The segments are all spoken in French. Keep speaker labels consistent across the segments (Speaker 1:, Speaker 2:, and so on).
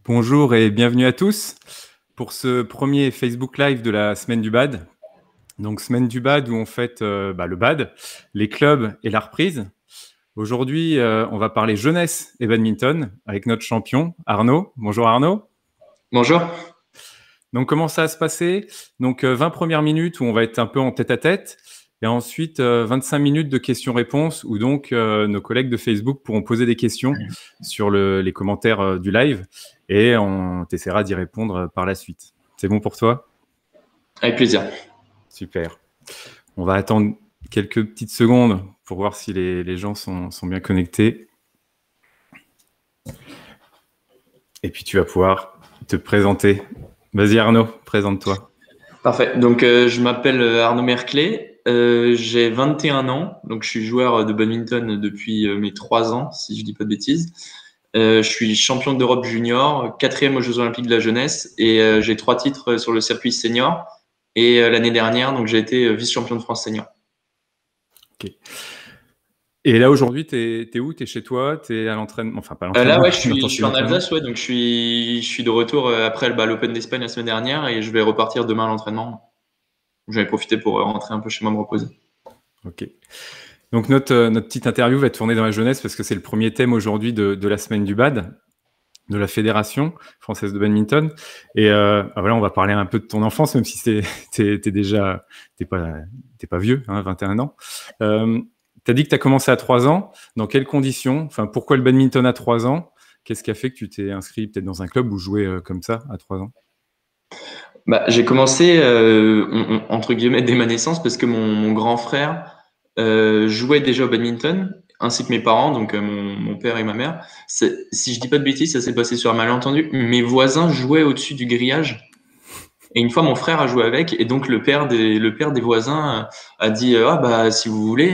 Speaker 1: Bonjour et bienvenue à tous pour ce premier Facebook Live de la semaine du BAD. Donc, semaine du BAD où on fête le BAD, les clubs et la reprise. Aujourd'hui, on va parler jeunesse et badminton avec notre champion Arnaud. Bonjour Arnaud.
Speaker 2: Bonjour.
Speaker 1: Donc, comment ça va se passer? Donc, 20 premières minutes où on va être un peu en tête-à-tête. Et ensuite, 25 minutes de questions-réponses où donc nos collègues de Facebook pourront poser des questions sur les commentaires du live et on essaiera d'y répondre par la suite. C'est bon pour toi?
Speaker 2: Avec plaisir.
Speaker 1: Super. On va attendre quelques petites secondes pour voir si les gens sont bien connectés. Et puis, tu vas pouvoir te présenter. Vas-y Arnaud, présente-toi.
Speaker 2: Parfait. Donc, je m'appelle Arnaud Merclé. J'ai 21 ans. Donc, je suis joueur de badminton depuis mes 3 ans, si je dis pas de bêtises. Je suis champion d'Europe junior, 4e aux Jeux Olympiques de la jeunesse et j'ai 3 titres sur le circuit senior. Et l'année dernière, donc j'ai été vice-champion de France senior.
Speaker 1: Ok. Et là aujourd'hui, t'es où? T'es chez toi? T'es à l'entraînement? Enfin, pas à l'entraînement.
Speaker 2: Là, ouais, je suis en Alsace, ouais, donc je suis de retour après l'Open d'Espagne la semaine dernière et je vais repartir demain à l'entraînement. J'en ai profité pour rentrer un peu chez moi me reposer.
Speaker 1: Ok. Donc notre petite interview va tourner dans la jeunesse parce que c'est le premier thème aujourd'hui de la semaine du BAD, de la Fédération française de badminton. Et voilà, on va parler un peu de ton enfance, même si t'es pas vieux, hein, 21 ans. T'as dit que t'as commencé à 3 ans. Dans quelles conditions? Enfin, pourquoi le badminton à 3 ans? Qu'est-ce qui a fait que tu t'es inscrit peut-être dans un club ou joué comme ça à 3 ans?
Speaker 2: J'ai commencé entre guillemets dès ma naissance parce que mon grand frère jouait déjà au badminton, ainsi que mes parents, donc mon père et ma mère. Si je dis pas de bêtises, ça s'est passé sur un malentendu. Mes voisins jouaient au-dessus du grillage. Et une fois, mon frère a joué avec, et donc le père des voisins a dit si vous voulez,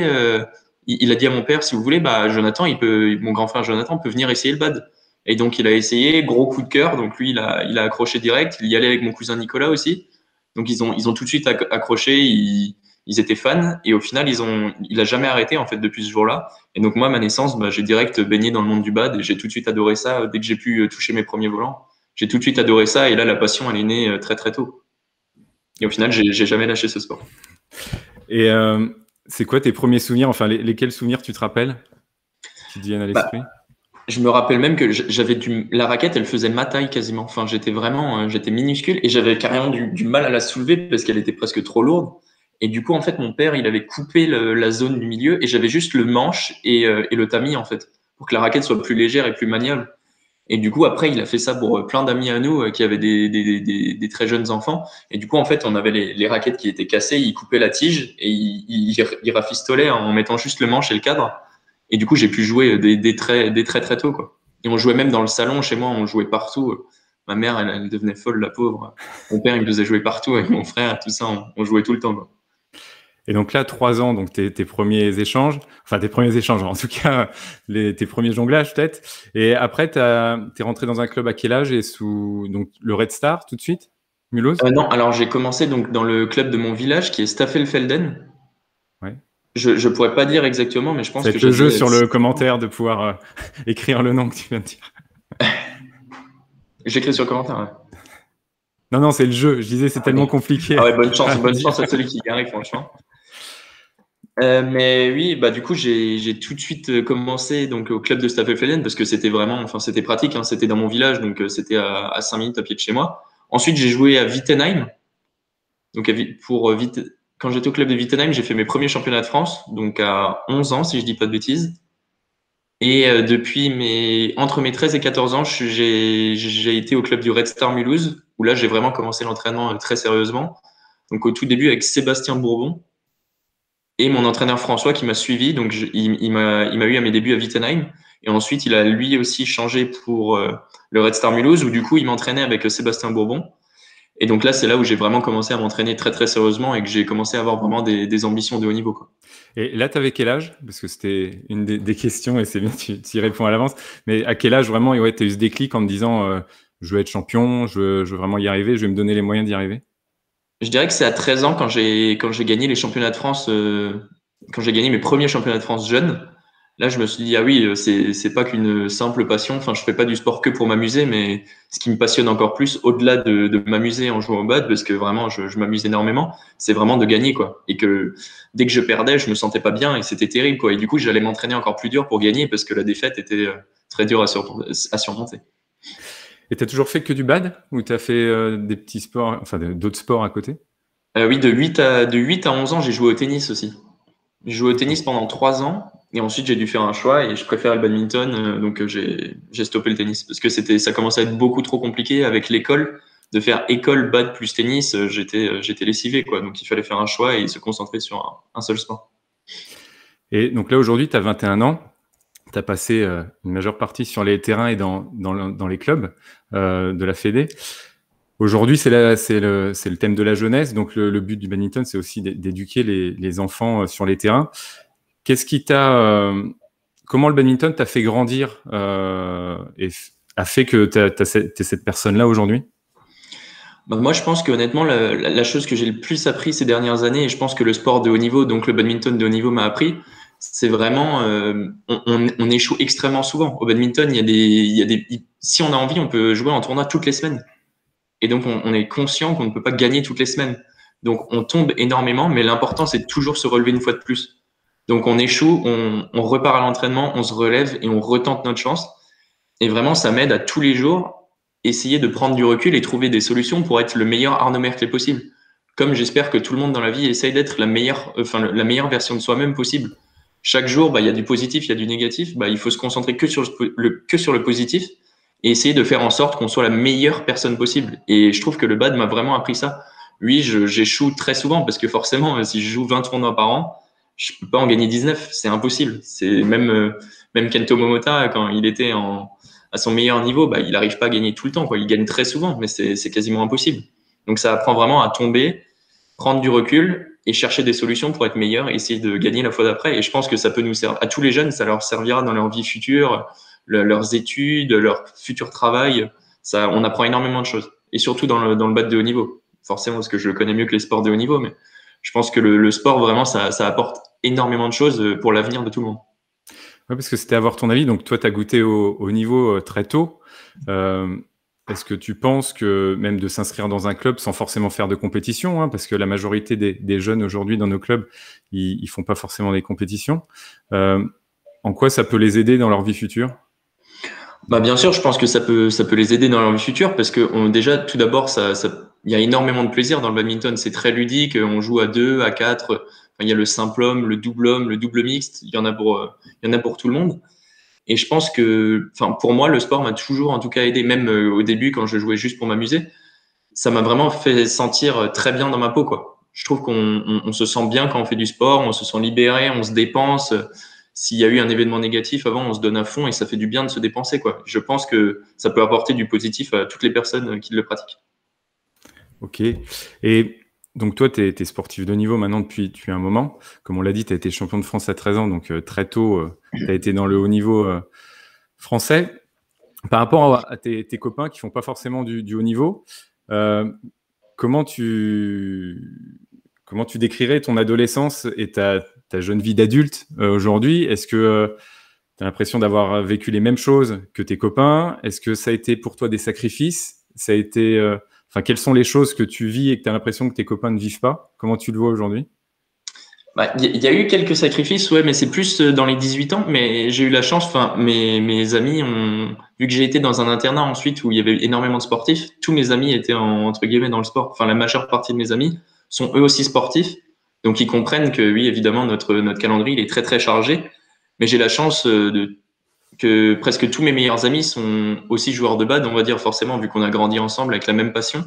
Speaker 2: il a dit à mon père, si vous voulez, Jonathan, mon grand frère Jonathan peut venir essayer le bad. Et donc il a essayé, gros coup de cœur, donc lui il a accroché direct. Il y allait avec mon cousin Nicolas aussi. Donc ils ont tout de suite accroché, ils étaient fans, et au final il a jamais arrêté en fait depuis ce jour-là. Et donc moi, à ma naissance, j'ai direct baigné dans le monde du bad, et j'ai tout de suite adoré ça dès que j'ai pu toucher mes premiers volants. J'ai tout de suite adoré ça, et là la passion elle est née très très tôt. Et au final, j'ai jamais lâché ce sport.
Speaker 1: Et c'est quoi tes premiers souvenirs? Enfin, lesquels souvenirs tu te rappelles qui te viennent à l'esprit?
Speaker 2: Je me rappelle même que la raquette, elle faisait ma taille quasiment. Enfin, j'étais minuscule et j'avais carrément du mal à la soulever parce qu'elle était presque trop lourde. Et du coup, en fait, mon père, il avait coupé la zone du milieu et j'avais juste le manche et le tamis, en fait, pour que la raquette soit plus légère et plus maniable. Et du coup, après, il a fait ça pour plein d'amis à nous qui avaient des très jeunes enfants. Et du coup, en fait, on avait les raquettes qui étaient cassées, il coupait la tige et il rafistolait en mettant juste le manche et le cadre. Et du coup, j'ai pu jouer très tôt, quoi. Et on jouait même dans le salon chez moi, on jouait partout. Ma mère, elle devenait folle, la pauvre. Mon père, il me faisait jouer partout avec mon frère, tout ça, on jouait tout le temps, quoi.
Speaker 1: Et donc là, 3 ans, donc tes premiers échanges, en tout cas, tes premiers jonglages peut-être. Et après, t'es rentré dans un club à quel âge et sous donc le Red Star tout de suite, Mulhouse?
Speaker 2: Non, alors j'ai commencé donc dans le club de mon village qui est Staffelfelden.
Speaker 1: Ouais.
Speaker 2: Je pourrais pas dire exactement, mais je pense
Speaker 1: Ça va
Speaker 2: que
Speaker 1: être le jeu
Speaker 2: j'avais
Speaker 1: sur le commentaire de pouvoir écrire le nom que tu viens de dire.
Speaker 2: J'écris sur le commentaire, ouais.
Speaker 1: Non, c'est le jeu. Je disais, c'est tellement compliqué.
Speaker 2: Ah ouais, bonne chance à celui qui y arrive, franchement. Mais oui, du coup, j'ai tout de suite commencé donc au club de Staffelfelden parce que c'était vraiment, enfin, c'était pratique, hein, c'était dans mon village, donc c'était à 5 minutes à pied de chez moi. Ensuite, j'ai joué à Wittenheim. Donc, quand j'étais au club de Wittenheim, j'ai fait mes premiers championnats de France, donc à 11 ans, si je dis pas de bêtises. Et entre mes 13 et 14 ans, j'ai été au club du Red Star Mulhouse, où là, j'ai vraiment commencé l'entraînement très sérieusement. Donc, au tout début, avec Sébastien Bourbon et mon entraîneur François qui m'a suivi. Donc, il m'a eu à mes débuts à Wittenheim. Et ensuite, il a lui aussi changé pour le Red Star Mulhouse, où du coup, il m'entraînait avec Sébastien Bourbon. Et donc là, c'est là où j'ai vraiment commencé à m'entraîner très, très sérieusement et que j'ai commencé à avoir vraiment des ambitions de haut niveau, quoi.
Speaker 1: Et là, tu avais quel âge? Parce que c'était une des questions et c'est bien, tu y réponds à l'avance. Mais à quel âge vraiment, ouais, tu as eu ce déclic en te disant je veux être champion, je veux vraiment y arriver, je vais me donner les moyens d'y arriver?
Speaker 2: Je dirais que c'est à 13 ans quand j'ai gagné les championnats de France, quand j'ai gagné mes premiers championnats de France jeunes. Là, je me suis dit, ah oui, c'est pas qu'une simple passion. Enfin, je fais pas du sport que pour m'amuser, mais ce qui me passionne encore plus, au-delà de m'amuser en jouant au bad, parce que vraiment, je m'amuse énormément, c'est vraiment de gagner, quoi. Et que dès que je perdais, je me sentais pas bien et c'était terrible, quoi. Et du coup, j'allais m'entraîner encore plus dur pour gagner parce que la défaite était très dure à surmonter.
Speaker 1: Et t'as toujours fait que du bad ou t'as fait des petits sports, enfin d'autres sports à côté?
Speaker 2: Oui, de 8 à 11 ans, j'ai joué au tennis aussi. J'ai joué au
Speaker 1: D'accord.
Speaker 2: tennis pendant 3 ans et ensuite j'ai dû faire un choix et je préfère le badminton, donc j'ai stoppé le tennis parce que ça commençait à être beaucoup trop compliqué avec l'école de faire école bad plus tennis. J'étais lessivé quoi, donc il fallait faire un choix et se concentrer sur un seul sport.
Speaker 1: Et donc là, aujourd'hui, tu as 21 ans. Tu as passé une majeure partie sur les terrains et dans les clubs de la Fédé. Aujourd'hui, c'est le thème de la jeunesse. Donc, le but du badminton, c'est aussi d'éduquer les enfants sur les terrains. Qu'est-ce qui comment le badminton t'a fait grandir et a fait que t'es cette personne-là aujourd'hui?
Speaker 2: Bah, moi, je pense que honnêtement, la chose que j'ai le plus appris ces dernières années, et je pense que le sport de haut niveau, donc le badminton de haut niveau m'a appris, c'est vraiment, on échoue extrêmement souvent. Au badminton, si on a envie, on peut jouer en tournoi toutes les semaines. Et donc, on est conscient qu'on ne peut pas gagner toutes les semaines. Donc, on tombe énormément, mais l'important, c'est de toujours se relever une fois de plus. Donc, on échoue, on repart à l'entraînement, on se relève et on retente notre chance. Et vraiment, ça m'aide à tous les jours essayer de prendre du recul et trouver des solutions pour être le meilleur Arnaud Merclé possible. Comme j'espère que tout le monde dans la vie essaye d'être la meilleure version de soi-même possible. Chaque jour, bah, il y a du positif, il y a du négatif. Bah, il faut se concentrer que sur le positif et essayer de faire en sorte qu'on soit la meilleure personne possible. Et je trouve que le bad m'a vraiment appris ça. Oui, j'échoue très souvent parce que forcément, si je joue 20 tournois par an, je peux pas en gagner 19. C'est impossible. C'est même Kento Momota, quand il était à son meilleur niveau, bah, il n'arrive pas à gagner tout le temps, quoi. Il gagne très souvent, mais c'est quasiment impossible. Donc ça apprend vraiment à tomber, prendre du recul et chercher des solutions pour être meilleur et essayer de gagner la fois d'après. Et je pense que ça peut nous servir à tous les jeunes, ça leur servira dans leur vie future, leurs études, leur futur travail. Ça, on apprend énormément de choses. Et surtout dans le bad de haut niveau. Forcément, parce que je le connais mieux que les sports de haut niveau, mais je pense que le sport, vraiment, ça apporte énormément de choses pour l'avenir de tout le monde.
Speaker 1: Ouais, parce que c'était avoir ton avis. Donc, toi, tu as goûté au niveau très tôt. Est-ce que tu penses que même de s'inscrire dans un club sans forcément faire de compétition, hein, parce que la majorité des jeunes aujourd'hui dans nos clubs, ils font pas forcément des compétitions, en quoi ça peut les aider dans leur vie future?
Speaker 2: Bah bien sûr, je pense que ça peut les aider dans leur vie future parce que déjà, tout d'abord, il y a énormément de plaisir dans le badminton. C'est très ludique. On joue à deux, à quatre. Enfin, il y a le simple homme, le double mixte. Il y en a pour tout le monde. Et je pense que, enfin, pour moi, le sport m'a toujours, en tout cas, aidé. Même au début, quand je jouais juste pour m'amuser, ça m'a vraiment fait sentir très bien dans ma peau, quoi. Je trouve on se sent bien quand on fait du sport, on se sent libéré, on se dépense. S'il y a eu un événement négatif avant, on se donne à fond et ça fait du bien de se dépenser, quoi. Je pense que ça peut apporter du positif à toutes les personnes qui le pratiquent.
Speaker 1: Ok. Et donc, toi, tu es sportif de niveau maintenant depuis un moment. Comme on l'a dit, tu as été champion de France à 13 ans, donc très tôt, tu as été dans le haut niveau français. Par rapport à tes copains qui font pas forcément du haut niveau, euh, comment tu décrirais ton adolescence et ta jeune vie d'adulte aujourd'hui? Est-ce que tu as l'impression d'avoir vécu les mêmes choses que tes copains? Est-ce que ça a été pour toi des sacrifices? Ça a été, quelles sont les choses que tu vis et que tu as l'impression que tes copains ne vivent pas? Comment tu le vois aujourd'hui?
Speaker 2: Bah, il y a eu quelques sacrifices, ouais, mais c'est plus dans les 18 ans. Mais j'ai eu la chance, enfin, mes amis ont, vu que j'ai été dans un internat ensuite où il y avait énormément de sportifs, tous mes amis étaient entre guillemets dans le sport. Enfin, la majeure partie de mes amis sont eux aussi sportifs. Donc, ils comprennent que oui, évidemment, notre calendrier, il est très, très chargé. Mais j'ai la chance que presque tous mes meilleurs amis sont aussi joueurs de bad, on va dire forcément, vu qu'on a grandi ensemble avec la même passion.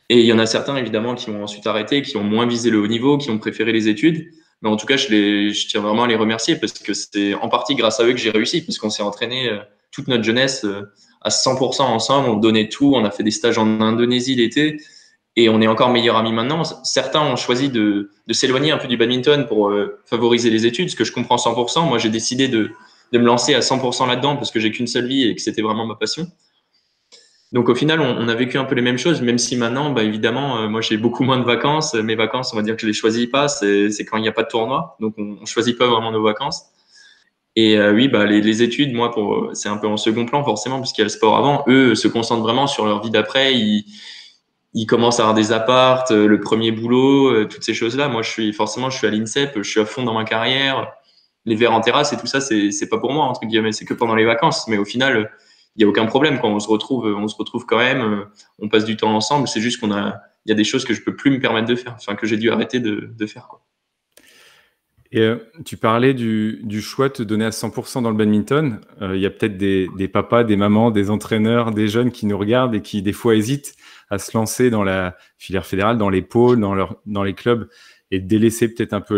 Speaker 2: Et il y en a certains, évidemment, qui ont ensuite arrêté, qui ont moins visé le haut niveau, qui ont préféré les études. Mais en tout cas, je tiens vraiment à les remercier parce que c'est en partie grâce à eux que j'ai réussi, parce qu'on s'est entraîné toute notre jeunesse à 100% ensemble, on donnait tout, on a fait des stages en Indonésie l'été, et on est encore meilleurs amis maintenant. Certains ont choisi de s'éloigner un peu du badminton pour favoriser les études, ce que je comprends 100%. Moi, j'ai décidé de me lancer à 100% là-dedans parce que j'ai qu'une seule vie et que c'était vraiment ma passion. Donc au final, on a vécu un peu les mêmes choses, même si maintenant, bah, évidemment, moi j'ai beaucoup moins de vacances. Mes vacances, on va dire que je les choisis pas, c'est quand il n'y a pas de tournoi, donc on choisit pas vraiment nos vacances. Et oui, bah, les études, moi, c'est un peu en second plan forcément, puisqu'il y a le sport avant. Eux se concentrent vraiment sur leur vie d'après. Ils commencent à avoir des apparts, le premier boulot, toutes ces choses-là. Moi, je suis à l'INSEP, je suis à fond dans ma carrière. Les verres en terrasse et tout ça, c'est pas pour moi, entre guillemets. C'est que pendant les vacances. Mais au final, il y a aucun problème quand on se retrouve quand même. On passe du temps ensemble. C'est juste il y a des choses que je peux plus me permettre de faire, enfin, que j'ai dû arrêter de faire, quoi.
Speaker 1: Et tu parlais du choix de te donner à 100% dans le badminton. Il y a peut-être des papas, des mamans, des entraîneurs, des jeunes qui nous regardent et qui des fois hésitent à se lancer dans la filière fédérale, dans les pôles, dans les clubs et délaisser peut-être un peu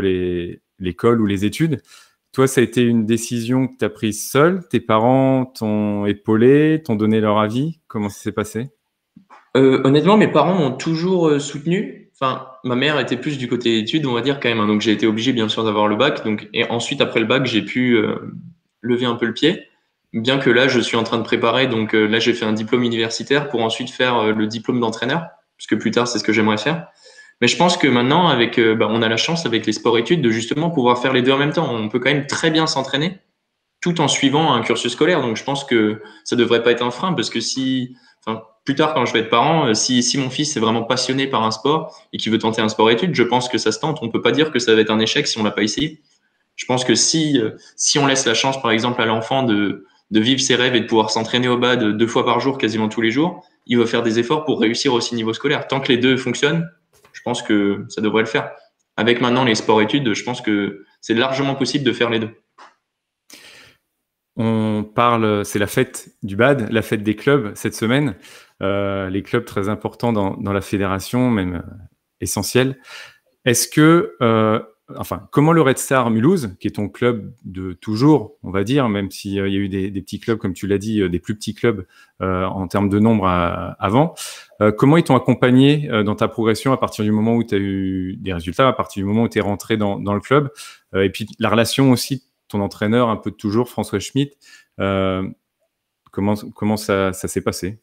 Speaker 1: l'école ou les études. Toi, ça a été une décision que tu as prise seule. Tes parents t'ont épaulé, t'ont donné leur avis. Comment ça s'est passé?
Speaker 2: Honnêtement, mes parents m'ont toujours soutenu. Enfin, ma mère était plus du côté études, on va dire quand même, hein. Donc j'ai été obligé bien sûr d'avoir le bac. Donc et ensuite après le bac, j'ai pu lever un peu le pied. Bien que là, je suis en train de préparer. Donc là, j'ai fait un diplôme universitaire pour ensuite faire le diplôme d'entraîneur, puisque plus tard, c'est ce que j'aimerais faire. Mais je pense que maintenant, on a la chance avec les sports-études de justement pouvoir faire les deux en même temps. On peut quand même très bien s'entraîner tout en suivant un cursus scolaire. Donc, je pense que ça devrait pas être un frein parce que enfin, plus tard, quand je vais être parent, si mon fils est vraiment passionné par un sport et qu'il veut tenter un sport-études, je pense que ça se tente. On peut pas dire que ça va être un échec si on l'a pas essayé. Je pense que si on laisse la chance, par exemple, à l'enfant de vivre ses rêves et de pouvoir s'entraîner au bad 2 fois par jour, quasiment tous les jours, il va faire des efforts pour réussir aussi niveau scolaire. Tant que les deux fonctionnent, je pense que ça devrait le faire. Avec maintenant les sports-études, je pense que c'est largement possible de faire les deux.
Speaker 1: On parle, c'est la fête du BAD, la fête des clubs cette semaine. Les clubs très importants dans la fédération, même essentiels. Est-ce que, comment le Red Star Mulhouse, qui est ton club de toujours, on va dire, même s'il y a eu des petits clubs, comme tu l'as dit, des plus petits clubs en termes de nombre avant, comment ils t'ont accompagné dans ta progression à partir du moment où tu as eu des résultats, à partir du moment où tu es rentré dans le club, et puis la relation aussi de ton entraîneur un peu de toujours, François Schmitt, comment ça s'est passé?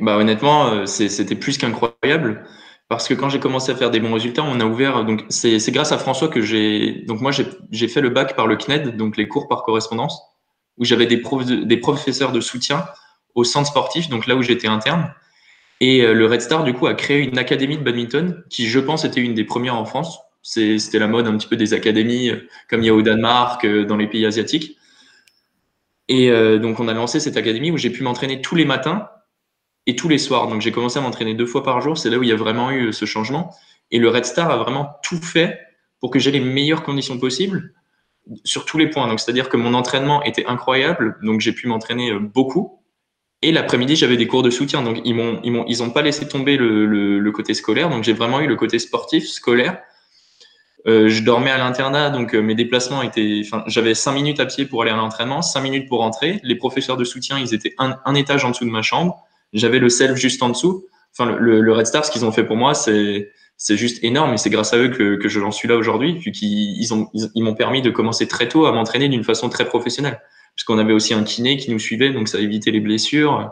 Speaker 2: Bah honnêtement, c'était plus qu'incroyable parce que quand j'ai commencé à faire des bons résultats, on a ouvert donc c'est grâce à François que j'ai fait le bac par le CNED, donc les cours par correspondance, où j'avais des professeurs de soutien au centre sportif, donc là où j'étais interne. Et le Red Star du coup a créé une académie de badminton qui, je pense, était une des premières en France. C'était la mode un petit peu des académies comme il y a au Danemark, dans les pays asiatiques. Et donc on a lancé cette académie où j'ai pu m'entraîner tous les matins et tous les soirs. Donc j'ai commencé à m'entraîner 2 fois par jour. C'est là où il y a vraiment eu ce changement. Et le Red Star a vraiment tout fait pour que j'ai les meilleures conditions possibles sur tous les points. Donc c'est-à-dire que mon entraînement était incroyable. Donc j'ai pu m'entraîner beaucoup. Et l'après-midi, j'avais des cours de soutien. Donc ils ont pas laissé tomber le côté scolaire. Donc j'ai vraiment eu le côté sportif, scolaire. Je dormais à l'internat, donc mes déplacements enfin, j'avais 5 minutes à pied pour aller à l'entraînement, 5 minutes pour rentrer. Les professeurs de soutien, ils étaient un étage en dessous de ma chambre. J'avais le self juste en dessous. Enfin, le Red Star, ce qu'ils ont fait pour moi, c'est juste énorme et c'est grâce à eux que j'en suis là aujourd'hui, vu qu'ils m'ont permis de commencer très tôt à m'entraîner d'une façon très professionnelle. Parce qu'on avait aussi un kiné qui nous suivait, donc ça évitait les blessures.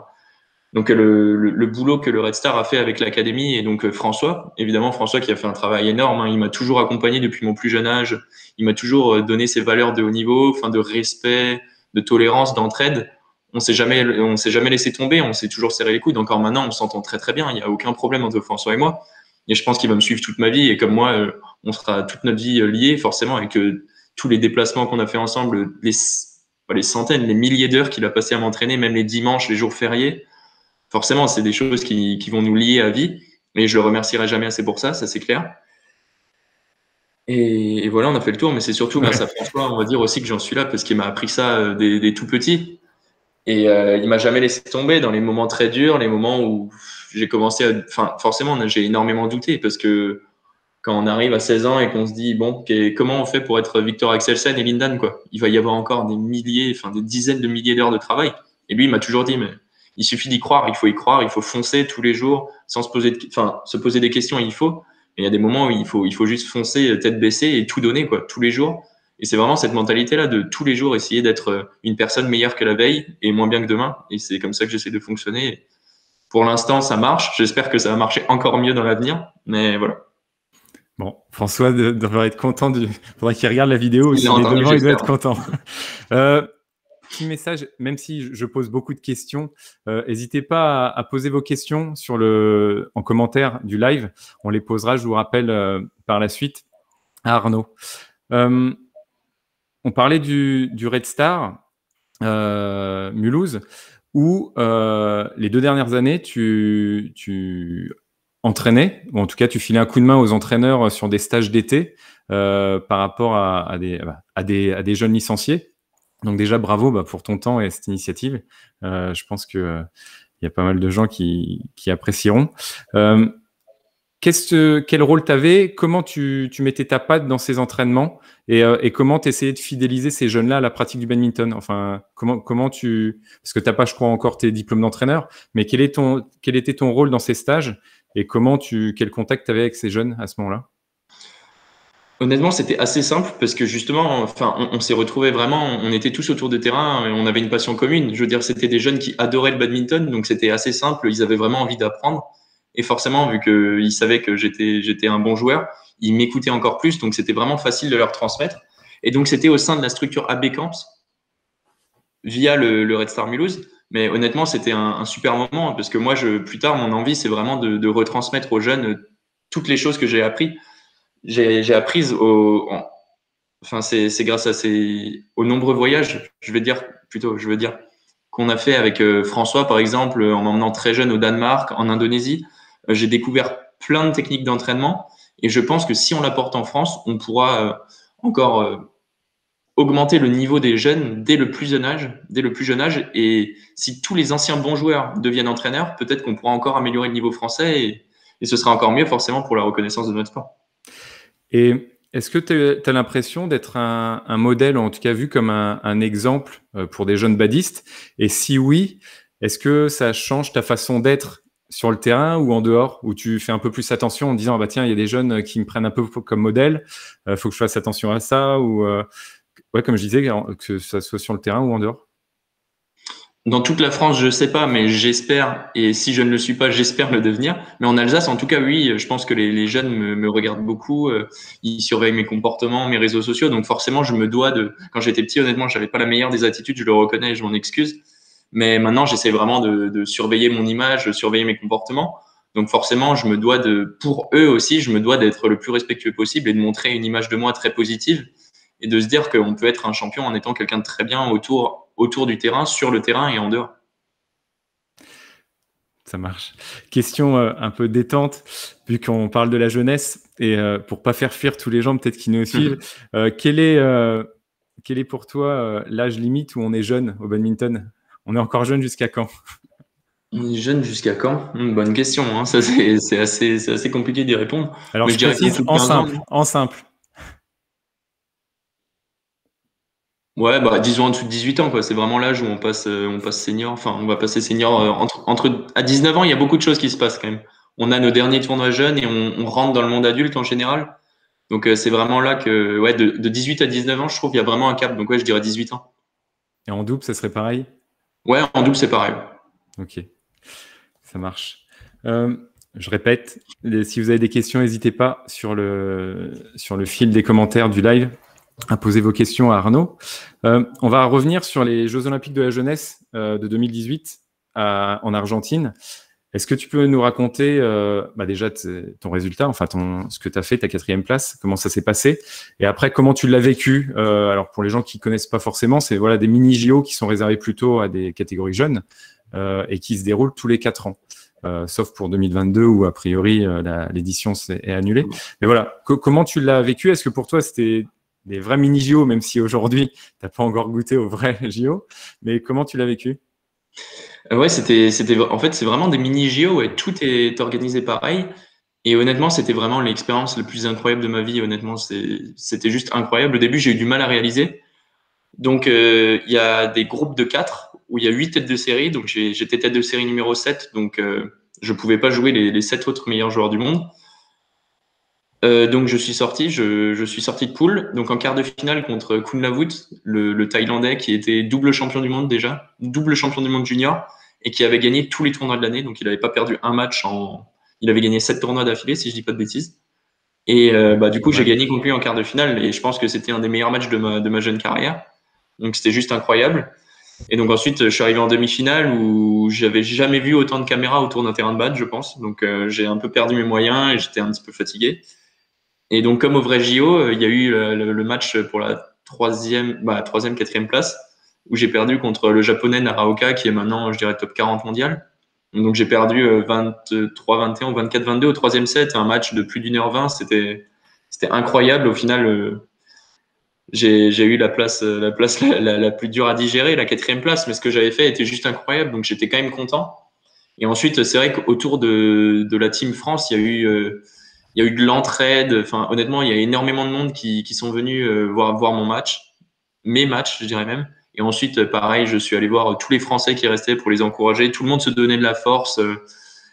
Speaker 2: Donc le boulot que le Red Star a fait avec l'académie et donc François, évidemment François qui a fait un travail énorme, hein, il m'a toujours accompagné depuis mon plus jeune âge, il m'a toujours donné ses valeurs de haut niveau, enfin de respect, de tolérance, d'entraide. On s'est jamais laissé tomber, on s'est toujours serré les coudes. Encore maintenant, on s'entend très très bien, il n'y a aucun problème entre François et moi. Et je pense qu'il va me suivre toute ma vie et comme moi, on sera toute notre vie liés forcément et que tous les déplacements qu'on a fait ensemble, les centaines, les milliers d'heures qu'il a passé à m'entraîner, même les dimanches, les jours fériés forcément, c'est des choses qui vont nous lier à vie. Et je le remercierai jamais assez pour ça, ça c'est clair. Et voilà, on a fait le tour, mais c'est surtout grâce à François, on va dire aussi que j'en suis là, parce qu'il m'a appris ça des tout petits. Et il m'a jamais laissé tomber dans les moments très durs, les moments où j'ai commencé à... Enfin, forcément, j'ai énormément douté, parce que quand on arrive à 16 ans et qu'on se dit, bon, comment on fait pour être Victor Axelsen et Lindan, quoi? Il va y avoir encore des milliers, enfin des dizaines de milliers d'heures de travail. Et lui, il m'a toujours dit, mais il suffit d'y croire, il faut y croire, il faut foncer tous les jours sans se poser des questions, il faut. Et il y a des moments où il faut juste foncer tête baissée et tout donner, quoi, tous les jours. Et c'est vraiment cette mentalité-là de tous les jours essayer d'être une personne meilleure que la veille et moins bien que demain. Et c'est comme ça que j'essaie de fonctionner. Pour l'instant, ça marche. J'espère que ça va marcher encore mieux dans l'avenir. Mais voilà.
Speaker 1: Bon, François devrait être content faudrait qu'il regarde la vidéo aussi.
Speaker 2: Il a entendu,
Speaker 1: Devant, il doit être
Speaker 2: j'espère.
Speaker 1: content. Petit message, même si je pose beaucoup de questions, n'hésitez pas à poser vos questions en commentaire du live. On les posera, je vous rappelle, par la suite à Arnaud. On parlait du Red Star, Mulhouse, où les 2 dernières années, tu entraînais, ou en tout cas, tu filais un coup de main aux entraîneurs sur des stages d'été par rapport à des jeunes licenciés. Donc déjà, bravo pour ton temps et cette initiative. Je pense que il y a pas mal de gens qui apprécieront. Quel rôle tu avais? Comment tu mettais ta patte dans ces entraînements et comment tu essayais de fidéliser ces jeunes-là à la pratique du badminton? Enfin, comment parce que tu n'as pas, je crois, encore tes diplômes d'entraîneur, mais quel était ton rôle dans ces stages et quel contact tu avais avec ces jeunes à ce moment-là?
Speaker 2: Honnêtement, c'était assez simple parce que justement, enfin, on s'est retrouvés vraiment, on était tous autour de terrain et on avait une passion commune. Je veux dire, c'était des jeunes qui adoraient le badminton, donc c'était assez simple. Ils avaient vraiment envie d'apprendre. Et forcément, vu qu'ils savaient que j'étais un bon joueur, ils m'écoutaient encore plus, donc c'était vraiment facile de leur transmettre. Et donc, c'était au sein de la structure AB Camps via le Red Star Mulhouse. Mais honnêtement, c'était un super moment parce que moi, plus tard, mon envie, c'est vraiment de retransmettre aux jeunes toutes les choses que j'ai appris. J'ai appris enfin, c'est grâce aux nombreux voyages, je veux dire, qu'on a fait avec François, par exemple, en m'emmenant très jeune au Danemark, en Indonésie. J'ai découvert plein de techniques d'entraînement et je pense que si on l'apporte en France, on pourra encore augmenter le niveau des jeunes dès le plus jeune âge. Et si tous les anciens bons joueurs deviennent entraîneurs, peut-être qu'on pourra encore améliorer le niveau français et ce sera encore mieux forcément pour la reconnaissance de notre sport.
Speaker 1: Et est-ce que tu as l'impression d'être un modèle, ou en tout cas vu comme un exemple pour des jeunes badistes? Et si oui, est-ce que ça change ta façon d'être sur le terrain ou en dehors, où tu fais un peu plus attention en disant ah bah tiens, il y a des jeunes qui me prennent un peu comme modèle, faut que je fasse attention à ça, ou ouais, comme je disais, que ça soit sur le terrain ou en dehors?
Speaker 2: Dans toute la France, je sais pas, mais j'espère, et si je ne le suis pas, j'espère le devenir. Mais en Alsace, en tout cas, oui, je pense que les jeunes me regardent beaucoup, ils surveillent mes comportements, mes réseaux sociaux, donc forcément, je me dois quand j'étais petit, honnêtement, j'avais pas la meilleure des attitudes, je le reconnais et je m'en excuse. Mais maintenant, j'essaie vraiment de surveiller mon image, de surveiller mes comportements. Donc forcément, je me dois pour eux aussi, je me dois d'être le plus respectueux possible et de montrer une image de moi très positive et de se dire qu'on peut être un champion en étant quelqu'un de très bien autour du terrain, sur le terrain et en dehors.
Speaker 1: Ça marche. Question un peu détente, vu qu'on parle de la jeunesse, et pour pas faire fuir tous les gens peut-être qui nous suivent, quel est pour toi l'âge limite où on est jeune au badminton? On est encore jeune jusqu'à quand?
Speaker 2: On est jeune jusqu'à quand? Bonne question, hein. Ça, c'est assez compliqué d'y répondre.
Speaker 1: Alors
Speaker 2: Mais
Speaker 1: je
Speaker 2: je dirais qu'en
Speaker 1: précise
Speaker 2: dessous de
Speaker 1: en
Speaker 2: 15 ans.
Speaker 1: simple, en simple.
Speaker 2: Ouais, bah, disons en dessous de 18 ans, quoi. C'est vraiment l'âge où on passe senior. Enfin, on va passer senior à 19 ans, il y a beaucoup de choses qui se passent quand même. On a nos derniers tournois jeunes et on rentre dans le monde adulte en général. Donc, c'est vraiment là que, ouais, de 18 à 19 ans, je trouve qu'il y a vraiment un cap. Donc, ouais, je dirais 18 ans.
Speaker 1: Et en double, ça serait pareil?
Speaker 2: Ouais, en double, c'est pareil.
Speaker 1: Ok, ça marche. Je répète, si vous avez des questions, n'hésitez pas sur le fil des commentaires du live à poser vos questions à Arnaud. On va revenir sur les Jeux Olympiques de la jeunesse de 2018 en Argentine. Est-ce que tu peux nous raconter déjà ton résultat, enfin ce que tu as fait, ta 4e place, comment ça s'est passé, et après comment tu l'as vécu? Alors pour les gens qui connaissent pas forcément, c'est voilà des mini JO qui sont réservés plutôt à des catégories jeunes et qui se déroulent tous les 4 ans. Sauf pour 2022 où a priori l'édition est annulée. Mais voilà, comment tu l'as vécu? Est-ce que pour toi c'était des vrais mini JO, même si aujourd'hui tu n'as pas encore goûté aux vrais JO, mais comment tu l'as vécu?
Speaker 2: Ouais, en fait, c'est vraiment des mini JO et tout est organisé pareil. Et honnêtement, c'était vraiment l'expérience la plus incroyable de ma vie. Honnêtement, c'était juste incroyable. Au début, j'ai eu du mal à réaliser. Donc, il y a des groupes de 4 où il y a 8 têtes de série. Donc, j'étais tête de série numéro 7. Donc, je pouvais pas jouer les 7 autres meilleurs joueurs du monde. Donc, je suis sorti de poule. Donc, en quart de finale contre Kunlavut, le Thaïlandais qui était double champion du monde déjà, double champion du monde junior et qui avait gagné tous les tournois de l'année. Donc, il n'avait pas perdu un match il avait gagné 7 tournois d'affilée, si je dis pas de bêtises. Et du coup, j'ai
Speaker 1: Ouais.
Speaker 2: gagné contre lui en quart de finale et je pense que c'était un des meilleurs matchs de ma jeune carrière. Donc, c'était juste incroyable. Et donc ensuite, je suis arrivé en demi-finale où j'avais jamais vu autant de caméras autour d'un terrain de badge, je pense. Donc, j'ai un peu perdu mes moyens et j'étais un petit peu fatigué. Et donc, comme au vrai JO, il y a eu le match pour la troisième, quatrième place où j'ai perdu contre le japonais Naraoka qui est maintenant, je dirais, top 40 mondial. Donc j'ai perdu 23-21 ou 24-22 au troisième set, un match de plus d'1h20. C'était incroyable. Au final, j'ai eu la place la plus dure à digérer, la quatrième place, mais ce que j'avais fait était juste incroyable. Donc j'étais quand même content. Et ensuite, c'est vrai qu'autour de la Team France, il y a eu de l'entraide. Enfin, honnêtement, il y a énormément de monde qui sont venus voir mon match, mes matchs, je dirais même. Et ensuite, pareil, je suis allé voir tous les Français qui restaient pour les encourager. Tout le monde se donnait de la force.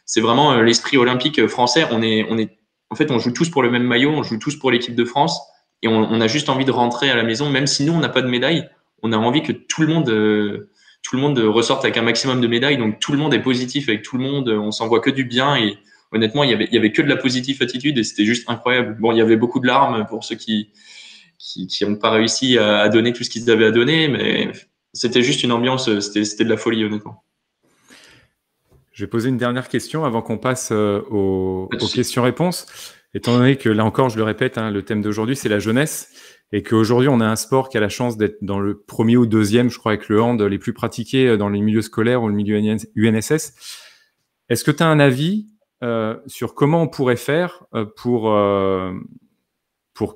Speaker 2: C'est vraiment l'esprit olympique français. En fait, on joue tous pour le même maillot, on joue tous pour l'équipe de France, et on a juste envie de rentrer à la maison, même si nous on n'a pas de médaille. On a envie que tout le monde ressorte avec un maximum de médailles. Donc tout le monde est positif avec tout le monde. On s'envoie que du bien et honnêtement, il y avait que de la positive attitude et c'était juste incroyable. Bon, il y avait beaucoup de larmes pour ceux qui n'ont pas réussi à donner tout ce qu'ils avaient à donner, mais c'était juste une ambiance, c'était de la folie, honnêtement.
Speaker 1: Je vais poser une dernière question avant qu'on passe
Speaker 2: Pas de
Speaker 1: aux
Speaker 2: souci.
Speaker 1: questions-réponses. Étant donné que là encore, je le répète, hein, le thème d'aujourd'hui, c'est la jeunesse et qu'aujourd'hui, on a un sport qui a la chance d'être dans le premier ou deuxième, je crois, avec le hand, les plus pratiqués dans les milieux scolaires ou le milieu UNSS. Est-ce que tu as un avis sur comment on pourrait faire pour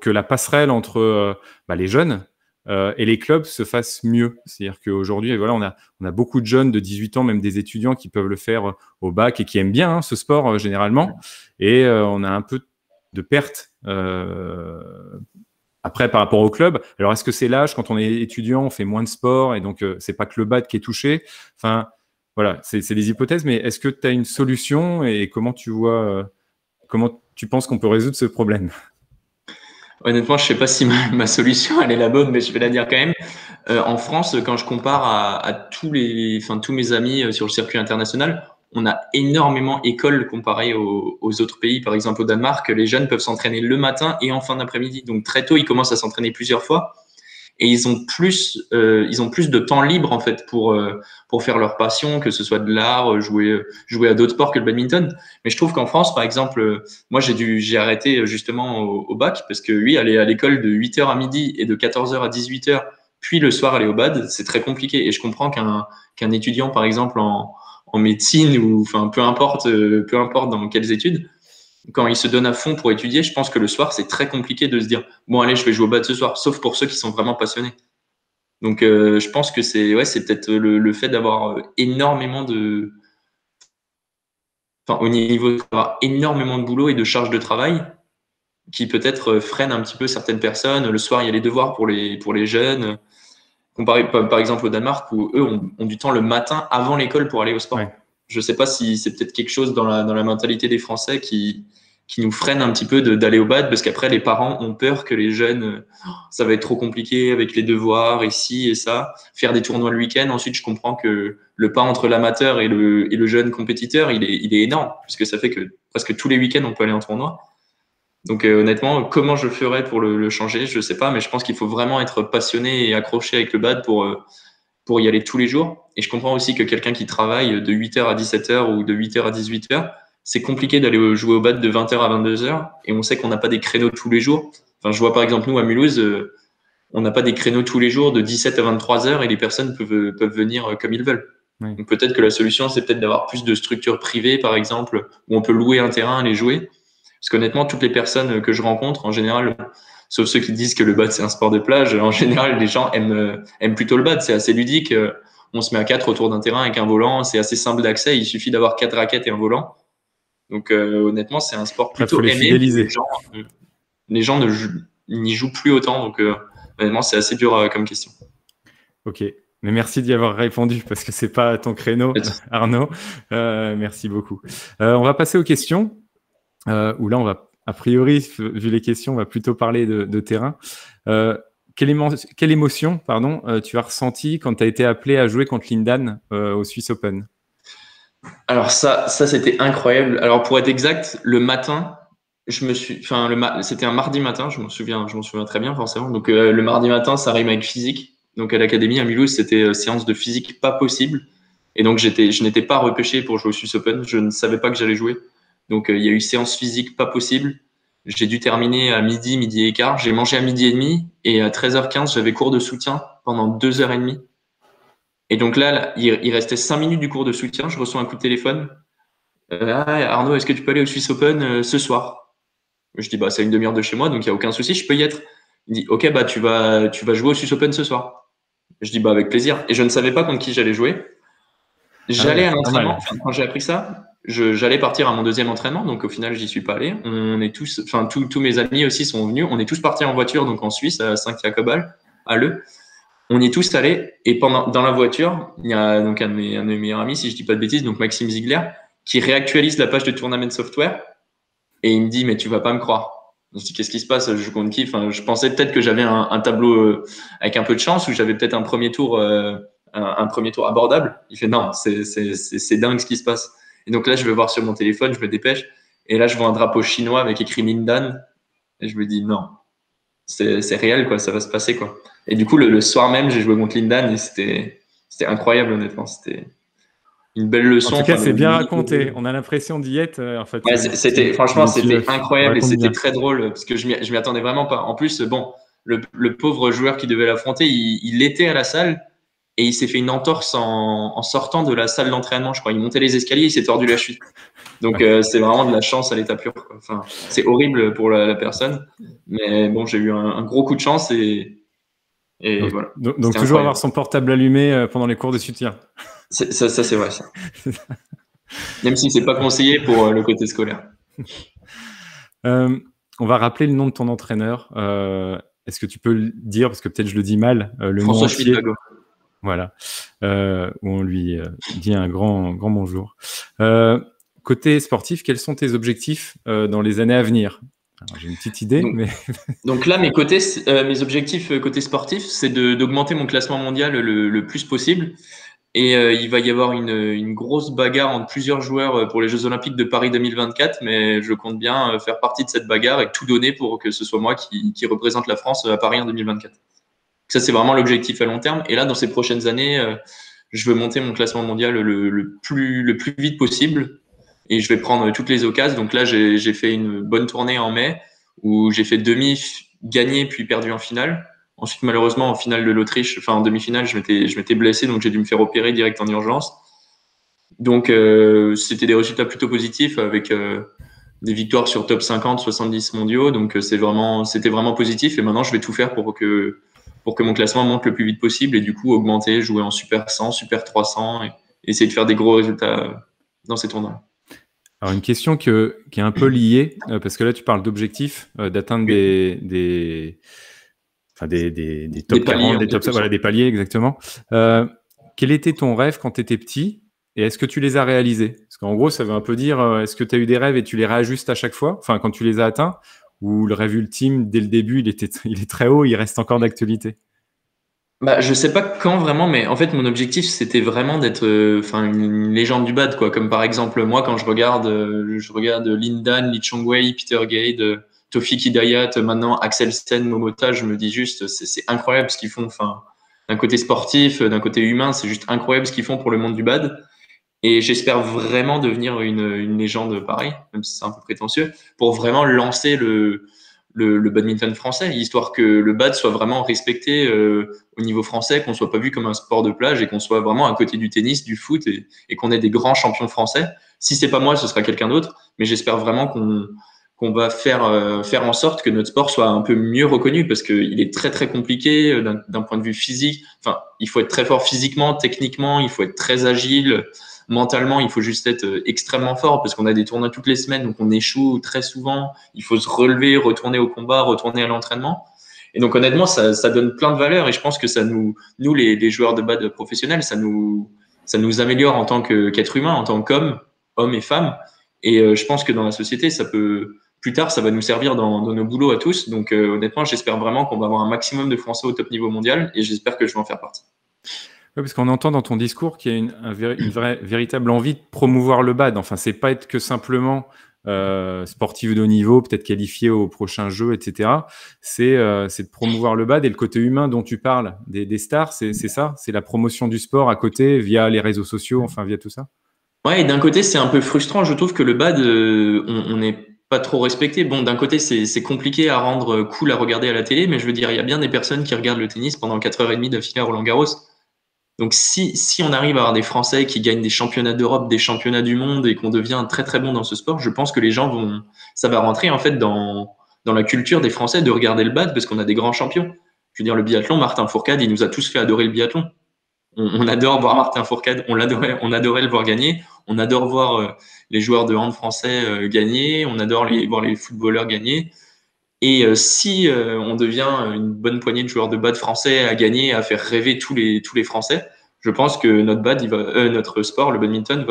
Speaker 1: que la passerelle entre les jeunes et les clubs se fasse mieux? C'est-à-dire qu'aujourd'hui, voilà, on a beaucoup de jeunes de 18 ans, même des étudiants qui peuvent le faire au bac et qui aiment bien ce sport généralement. Et on a un peu de perte après par rapport au club. Alors, est-ce que c'est l'âge? Quand on est étudiant, on fait moins de sport et donc c'est pas que le BAD qui est touché. Enfin, voilà, c'est des hypothèses, mais est-ce que tu as une solution et comment tu vois, comment tu penses qu'on peut résoudre ce problème?
Speaker 2: Honnêtement, je sais pas si ma solution elle est la bonne, mais je vais la dire quand même. En France, quand je compare à tous mes amis sur le circuit international, on a énormément école comparé aux autres pays. Par exemple, au Danemark, les jeunes peuvent s'entraîner le matin et en fin d'après-midi. Donc très tôt, ils commencent à s'entraîner plusieurs fois et ils ont plus de temps libre en fait pour faire leur passion, que ce soit de l'art, jouer à d'autres sports que le badminton. Mais je trouve qu'en France, par exemple, moi j'ai arrêté justement au bac parce que oui, aller à l'école de 8h à midi et de 14h à 18h, puis le soir aller au bad, c'est très compliqué. Et je comprends qu'un étudiant, par exemple en médecine ou enfin peu importe dans quelles études, quand il se donne à fond pour étudier, je pense que le soir, c'est très compliqué de se dire, bon, allez, je vais jouer au bad ce soir, sauf pour ceux qui sont vraiment passionnés. Donc, je pense que c'est peut-être le fait d'avoir énormément au niveau d'avoir énormément de boulot et de charges de travail qui peut-être freine un petit peu certaines personnes. Le soir, il y a les devoirs pour les jeunes. Comparé par exemple au Danemark où eux ont du temps le matin avant l'école pour aller au
Speaker 1: Ouais.
Speaker 2: sport. Je ne sais pas si c'est peut-être quelque chose dans la mentalité des Français qui nous freine un petit peu d'aller au bad parce qu'après les parents ont peur que les jeunes, ça va être trop compliqué avec les devoirs ici et ça, faire des tournois le week-end. Ensuite, je comprends que le pas entre l'amateur et le jeune compétiteur, il est énorme puisque ça fait que presque tous les week-ends on peut aller en tournoi. Donc honnêtement, comment je ferais pour le changer, je sais pas, mais je pense qu'il faut vraiment être passionné et accroché avec le bad pour y aller tous les jours. Et je comprends aussi que quelqu'un qui travaille de 8h à 17h ou de 8h à 18h, c'est compliqué d'aller jouer au bad de 20h à 22h. Et on sait qu'on n'a pas des créneaux tous les jours. Enfin, je vois par exemple nous à Mulhouse, on n'a pas des créneaux tous les jours de 17 à 23h et les personnes peuvent venir comme ils veulent.
Speaker 1: Ouais.
Speaker 2: Donc peut-être que la solution, c'est peut-être d'avoir plus de structures privées, par exemple, où on peut louer un terrain, aller jouer. Parce qu'honnêtement, toutes les personnes que je rencontre, en général, sauf ceux qui disent que le bad c'est un sport de plage, en général, les gens aiment plutôt le bad. C'est assez ludique. On se met à quatre autour d'un terrain avec un volant. C'est assez simple d'accès. Il suffit d'avoir quatre raquettes et un volant. Donc honnêtement, c'est un sport
Speaker 1: Après, il faut
Speaker 2: plutôt
Speaker 1: les
Speaker 2: aimé, mais
Speaker 1: fidéliser.
Speaker 2: les gens n'y jouent plus autant. Donc honnêtement, c'est assez dur comme question.
Speaker 1: Ok. Mais merci d'y avoir répondu parce que c'est pas ton créneau, Arnaud. Merci beaucoup. On va passer aux questions. Où là, on va, a priori, vu les questions, on va plutôt parler de terrain. Quelle émotion tu as ressenti quand tu as été appelé à jouer contre Lindan au Swiss Open?
Speaker 2: Alors ça c'était incroyable. Alors pour être exact, le matin, C'était un mardi matin, je m'en souviens très bien forcément. Donc le mardi matin, ça rime avec physique. Donc à l'académie à Mulhouse, c'était séance de physique pas possible. Et donc je n'étais pas repêché pour jouer au Swiss Open. Je ne savais pas que j'allais jouer. Donc il y a eu séance physique pas possible. J'ai dû terminer à midi et quart. J'ai mangé à midi et demi et à 13h15, j'avais cours de soutien pendant 2h30. Et donc là, il restait 5 minutes du cours de soutien. Je reçois un coup de téléphone. Arnaud, est-ce que tu peux aller au Swiss Open ce soir? Je dis, bah, c'est à une demi-heure de chez moi, donc il n'y a aucun souci, je peux y être. Il dit, ok, bah, tu vas jouer au Swiss Open ce soir. Je dis, bah, avec plaisir. Et je ne savais pas contre qui j'allais jouer.
Speaker 1: Ah ouais,
Speaker 2: J'allais à
Speaker 1: c'est pas
Speaker 2: l'entraînement,
Speaker 1: mal.
Speaker 2: quand j'ai appris ça, j'allais partir à mon deuxième entraînement, donc au final, j'y suis pas allé. On est tous, enfin, tous mes amis aussi sont venus. On est tous partis en voiture, donc en Suisse, à Saint-Jacobal, à Le. On y est tous allés, et dans la voiture, il y a donc un de mes meilleurs amis, si je dis pas de bêtises, donc Maxime Ziegler, qui réactualise la page de Tournament Software, et il me dit, mais tu vas pas me croire. Je dis, qu'est-ce qui se passe? Je compte qui? Enfin, je pensais peut-être que j'avais un tableau avec un peu de chance, ou j'avais peut-être un premier tour, un premier tour abordable. Il fait, non, c'est dingue ce qui se passe. Et donc là, je vais voir sur mon téléphone, je me dépêche, et là, je vois un drapeau chinois avec écrit Lindan, et je me dis, non, c'est réel, quoi, ça va se passer, quoi. Et du coup, le soir même, j'ai joué contre Lindan, et c'était incroyable, honnêtement. C'était une belle
Speaker 1: En
Speaker 2: leçon.
Speaker 1: tout cas,
Speaker 2: Enfin,
Speaker 1: c'est bien raconté. On a l'impression d'y être. En fait,
Speaker 2: ouais, franchement, c'était
Speaker 1: tu
Speaker 2: incroyable et
Speaker 1: racontes
Speaker 2: c'était
Speaker 1: bien.
Speaker 2: très drôle parce que je m'y attendais vraiment pas. En plus, bon, le pauvre joueur qui devait l'affronter, il était à la salle et il s'est fait une entorse en sortant de la salle d'entraînement, je crois. Il montait les escaliers, il s'est tordu la cheville. Donc,
Speaker 1: Ouais.
Speaker 2: c'est vraiment de la chance à l'état pur, quoi. Enfin, c'est horrible pour la personne, mais bon, j'ai eu un gros coup de chance et
Speaker 1: Donc,
Speaker 2: voilà.
Speaker 1: donc
Speaker 2: C'était
Speaker 1: toujours avoir
Speaker 2: incroyable.
Speaker 1: son portable allumé pendant les cours de soutien.
Speaker 2: Ça c'est vrai, ça. Même si c'est pas conseillé pour le côté scolaire.
Speaker 1: Euh, on va rappeler le nom de ton entraîneur. Est-ce que tu peux le dire, parce que peut-être je le dis mal, le nom
Speaker 2: François
Speaker 1: entier.
Speaker 2: Schmidbago.
Speaker 1: Voilà, où on lui dit un grand bonjour. Côté sportif, quels sont tes objectifs dans les années à venir? J'ai une petite idée,
Speaker 2: Donc,
Speaker 1: mais
Speaker 2: Donc là, mes objectifs côté sportif, c'est d'augmenter mon classement mondial le plus possible. Et il va y avoir une grosse bagarre entre plusieurs joueurs pour les Jeux Olympiques de Paris 2024, mais je compte bien faire partie de cette bagarre et tout donner pour que ce soit moi qui représente la France à Paris en 2024. Ça, c'est vraiment l'objectif à long terme. Et là, dans ces prochaines années, je veux monter mon classement mondial le plus vite possible. Et je vais prendre toutes les occasions. Donc là, j'ai fait une bonne tournée en mai où j'ai fait demi, gagné puis perdu en finale. Ensuite, malheureusement, en finale de l'Autriche, enfin en demi-finale, je m'étais blessé, donc j'ai dû me faire opérer direct en urgence. Donc c'était des résultats plutôt positifs avec des victoires sur top 50, 70 mondiaux. Donc c'était vraiment positif. Et maintenant, je vais tout faire pour que mon classement monte le plus vite possible et du coup augmenter, jouer en Super 100, Super 300 et essayer de faire des gros résultats dans ces tournois.
Speaker 1: alors une question qui est un peu liée, parce que là tu parles d'objectifs, d'atteindre
Speaker 2: Oui.
Speaker 1: des top
Speaker 2: Des paliers,
Speaker 1: 40,
Speaker 2: en
Speaker 1: des top,
Speaker 2: quelque
Speaker 1: voilà,
Speaker 2: sorte.
Speaker 1: des paliers exactement. Quel était ton rêve quand tu étais petit et est-ce que tu les as réalisés? Parce qu'en gros, ça veut un peu dire, est-ce que tu as eu des rêves et tu les réajustes à chaque fois, enfin quand tu les as atteints, ou le rêve ultime, dès le début, il est très haut, il reste encore d'actualité?
Speaker 2: Bah, je sais pas quand vraiment, mais en fait, mon objectif, c'était vraiment d'être, enfin, une légende du bad, quoi. Comme par exemple, moi, quand je regarde Lindan, Lee Chong-wei, Peter Gade, Tofik Hidayat, maintenant Axel Sen, Momota, je me dis juste, c'est incroyable ce qu'ils font. Enfin, d'un côté sportif, d'un côté humain, c'est juste incroyable ce qu'ils font pour le monde du bad. Et j'espère vraiment devenir une légende pareille, même si c'est un peu prétentieux, pour vraiment lancer le badminton français, histoire que le bad soit vraiment respecté au niveau français, qu'on soit pas vu comme un sport de plage et qu'on soit vraiment à côté du tennis, du foot et qu'on ait des grands champions français. Si c'est pas moi, ce sera quelqu'un d'autre, mais j'espère vraiment qu'on va faire en sorte que notre sport soit un peu mieux reconnu parce qu'il est très très compliqué d'un point de vue physique. Enfin, il faut être très fort physiquement, techniquement, il faut être très agile. Mentalement, il faut juste être extrêmement fort parce qu'on a des tournois toutes les semaines, donc on échoue très souvent. Il faut se relever, retourner au combat, retourner à l'entraînement. Et donc honnêtement, ça donne plein de valeurs et je pense que nous les joueurs de bad professionnels, ça nous améliore en tant qu'être humain, en tant qu'homme, hommes et femmes. Et je pense que dans la société, plus tard, ça va nous servir dans nos boulots à tous. Donc honnêtement, j'espère vraiment qu'on va avoir un maximum de Français au top niveau mondial et j'espère que je vais en faire partie.
Speaker 1: Oui, parce qu'on entend dans ton discours qu'il y a une véritable envie de promouvoir le bad. Enfin, c'est pas être que simplement sportive de haut niveau, peut-être qualifiée aux prochains Jeux, etc. C'est de promouvoir le bad et le côté humain dont tu parles, des stars, c'est ça? C'est la promotion du sport à côté via les réseaux sociaux, enfin via tout ça?
Speaker 2: Ouais, et d'un côté, c'est un peu frustrant. Je trouve que le bad, on n'est pas trop respecté. Bon, d'un côté, c'est compliqué à rendre cool à regarder à la télé, mais je veux dire, il y a bien des personnes qui regardent le tennis pendant 4h30 d'affilée à Roland-Garros. Donc, si on arrive à avoir des Français qui gagnent des championnats d'Europe, des championnats du monde et qu'on devient très très bon dans ce sport, je pense que les gens ça va rentrer en fait dans la culture des Français de regarder le bad parce qu'on a des grands champions. Je veux dire, le biathlon, Martin Fourcade, il nous a tous fait adorer le biathlon. On adore voir Martin Fourcade, on adorait le voir gagner. On adore voir les joueurs de hand français gagner. On adore voir les footballeurs gagner. Et si on devient une bonne poignée de joueurs de bad français à gagner, à faire rêver tous les Français, je pense que notre sport, le badminton,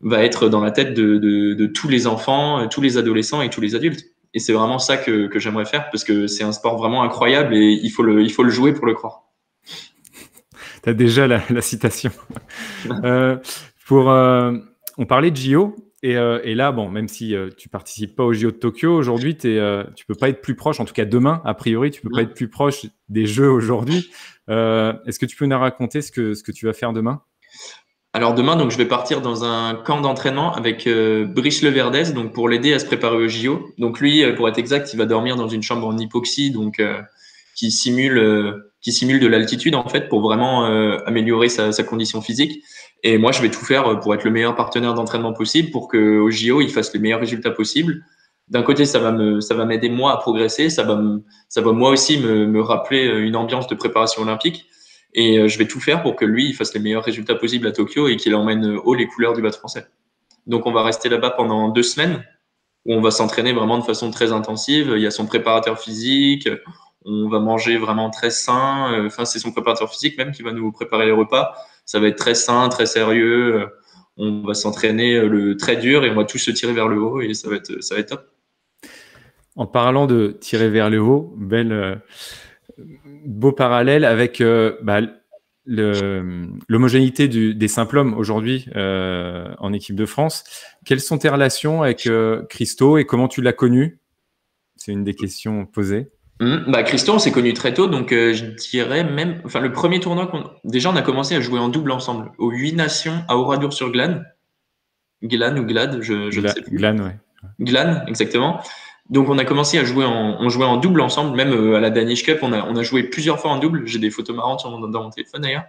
Speaker 2: va être dans la tête de tous les enfants, tous les adolescents et tous les adultes. Et c'est vraiment ça que j'aimerais faire parce que c'est un sport vraiment incroyable et il faut le jouer pour le croire.
Speaker 1: Tu as déjà la citation. On parlait de JO, et là, bon, même si tu participes pas aux JO de Tokyo aujourd'hui, tu peux pas être plus proche, en tout cas demain, a priori, tu peux pas être plus proche des Jeux aujourd'hui. Est-ce que tu peux nous raconter ce que tu vas faire demain?
Speaker 2: Alors demain, donc, je vais partir dans un camp d'entraînement avec Brice Leverdez, donc pour l'aider à se préparer au JO. Donc lui, pour être exact, il va dormir dans une chambre en hypoxie, donc qui simule de l'altitude en fait pour vraiment améliorer sa condition physique. Et moi, je vais tout faire pour être le meilleur partenaire d'entraînement possible pour que au JO, il fasse les meilleurs résultats possibles. D'un côté, ça va m'aider moi à progresser, ça va moi aussi me rappeler une ambiance de préparation olympique. Et je vais tout faire pour que lui, il fasse les meilleurs résultats possibles à Tokyo et qu'il emmène haut les couleurs du bad français. Donc, on va rester là-bas pendant 2 semaines où on va s'entraîner vraiment de façon très intensive. Il y a son préparateur physique, on va manger vraiment très sain. Enfin, c'est son préparateur physique même qui va nous préparer les repas. Ça va être très sain, très sérieux. On va s'entraîner très dur et on va tous se tirer vers le haut et ça va être top.
Speaker 1: En parlant de tirer vers le haut, beau parallèle avec l'homogénéité des simples hommes aujourd'hui en équipe de France. Quelles sont tes relations avec Christo et comment tu l'as connu? C'est une des questions posées.
Speaker 2: Christo, on s'est connus très tôt, donc je dirais même, enfin le premier tournoi déjà on a commencé à jouer en double ensemble aux 8 nations à Oradour-sur-Glane, Glane ou Glade, je ne sais plus.
Speaker 1: Glane, ouais.
Speaker 2: Glane, exactement. Donc on a commencé à jouer on jouait en double ensemble, même à la Danish Cup, on a joué plusieurs fois en double. J'ai des photos marrantes dans mon téléphone d'ailleurs.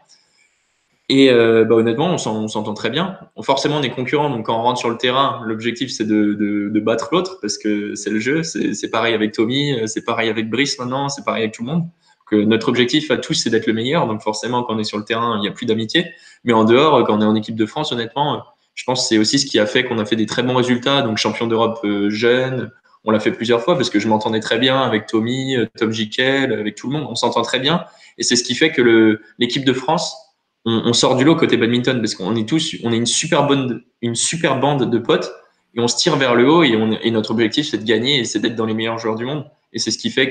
Speaker 2: Et honnêtement, on s'entend très bien. Forcément, on est concurrents, donc quand on rentre sur le terrain, l'objectif c'est de battre l'autre parce que c'est le jeu. C'est pareil avec Tommy, c'est pareil avec Brice maintenant, c'est pareil avec tout le monde. Que notre objectif à tous c'est d'être le meilleur. Donc forcément, quand on est sur le terrain, il n'y a plus d'amitié. Mais en dehors, quand on est en équipe de France, honnêtement, je pense que c'est aussi ce qui a fait qu'on a fait des très bons résultats. Donc champion d'Europe jeune, on l'a fait plusieurs fois parce que je m'entendais très bien avec Tommy, Tom Jikel, avec tout le monde. On s'entend très bien et c'est ce qui fait que l'équipe de France on sort du lot côté badminton parce qu'on est une super bande de potes et on se tire vers le haut et notre objectif c'est de gagner et c'est d'être dans les meilleurs joueurs du monde. Et c'est ce qui fait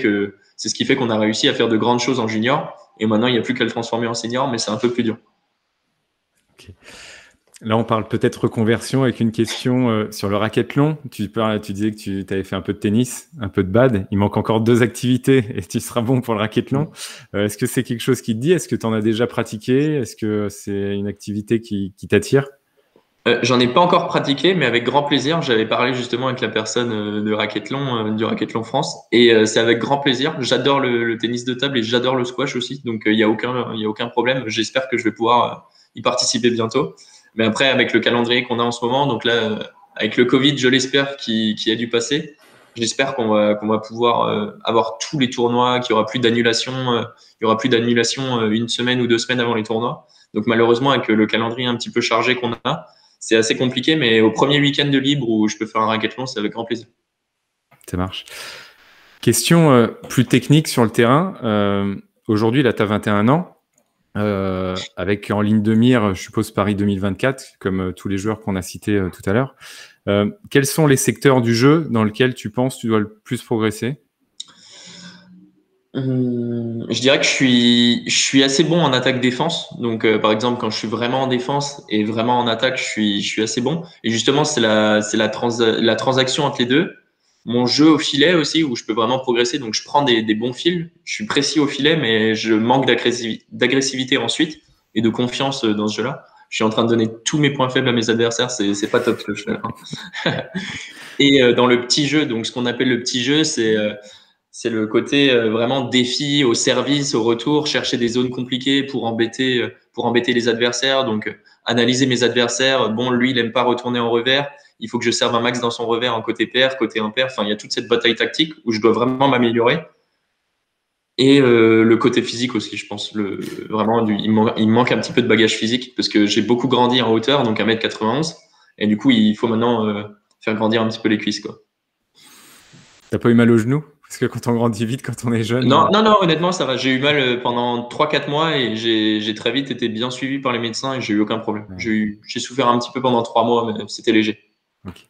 Speaker 2: qu'on a réussi à faire de grandes choses en junior et maintenant il n'y a plus qu'à le transformer en senior, mais c'est un peu plus dur.
Speaker 1: Okay. Là, on parle peut-être reconversion avec une question sur le racquethlon. Tu disais que tu avais fait un peu de tennis, un peu de bad. Il manque encore 2 activités et tu seras bon pour le racquethlon. Est-ce que c'est quelque chose qui te dit? Est-ce que tu en as déjà pratiqué? Est-ce que c'est une activité qui t'attire?
Speaker 2: J'en ai pas encore pratiqué, mais avec grand plaisir. J'avais parlé justement avec la personne du Racquethlon France, et c'est avec grand plaisir. J'adore le tennis de table et j'adore le squash aussi, donc il y a aucun problème. J'espère que je vais pouvoir y participer bientôt. Mais après, avec le calendrier qu'on a en ce moment, donc là, avec le Covid, je l'espère qui a dû passer. J'espère qu'on va pouvoir avoir tous les tournois, qu'il y aura plus d'annulation. Il y aura plus d'annulation 1 semaine ou 2 semaines avant les tournois. Donc malheureusement, avec le calendrier un petit peu chargé qu'on a, c'est assez compliqué, mais au premier week-end de libre où je peux faire un racquethlon, c'est avec grand plaisir.
Speaker 1: Ça marche. Question plus technique sur le terrain. Aujourd'hui, là, tu as 21 ans. Avec en ligne de mire, je suppose, Paris 2024, comme tous les joueurs qu'on a cités tout à l'heure. Quels sont les secteurs du jeu dans lesquels tu penses que tu dois le plus progresser?
Speaker 2: Je dirais que je suis assez bon en attaque-défense. Donc, par exemple, quand je suis vraiment en défense et vraiment en attaque, je suis assez bon. Et justement, c'est la transaction entre les deux. Mon jeu au filet aussi, où je peux vraiment progresser. Donc, je prends des bons fils. Je suis précis au filet, mais je manque d'agressivité ensuite et de confiance dans ce jeu-là. Je suis en train de donner tous mes points faibles à mes adversaires. C'est pas top ce que je fais, hein. Et dans le petit jeu, donc ce qu'on appelle le petit jeu, c'est le côté vraiment défi au service, au retour, chercher des zones compliquées pour embêter les adversaires. Donc, analyser mes adversaires. Bon, lui, il aime pas retourner en revers. Il faut que je serve un max dans son revers en côté pair, côté impair. Enfin, il y a toute cette bataille tactique où je dois vraiment m'améliorer. Et le côté physique aussi, je pense. Vraiment, il me manque un petit peu de bagage physique parce que j'ai beaucoup grandi en hauteur, donc 1m91. Et du coup, il faut maintenant faire grandir un petit peu les cuisses, quoi.
Speaker 1: T'as pas eu mal au genou? Parce que quand on grandit vite, quand on est jeune.
Speaker 2: Non, non, non, honnêtement, ça va. J'ai eu mal pendant 3-4 mois et j'ai très vite été bien suivi par les médecins et j'ai eu aucun problème.
Speaker 1: Ouais.
Speaker 2: J'ai souffert un petit peu pendant 3 mois, mais c'était léger.
Speaker 1: Ok.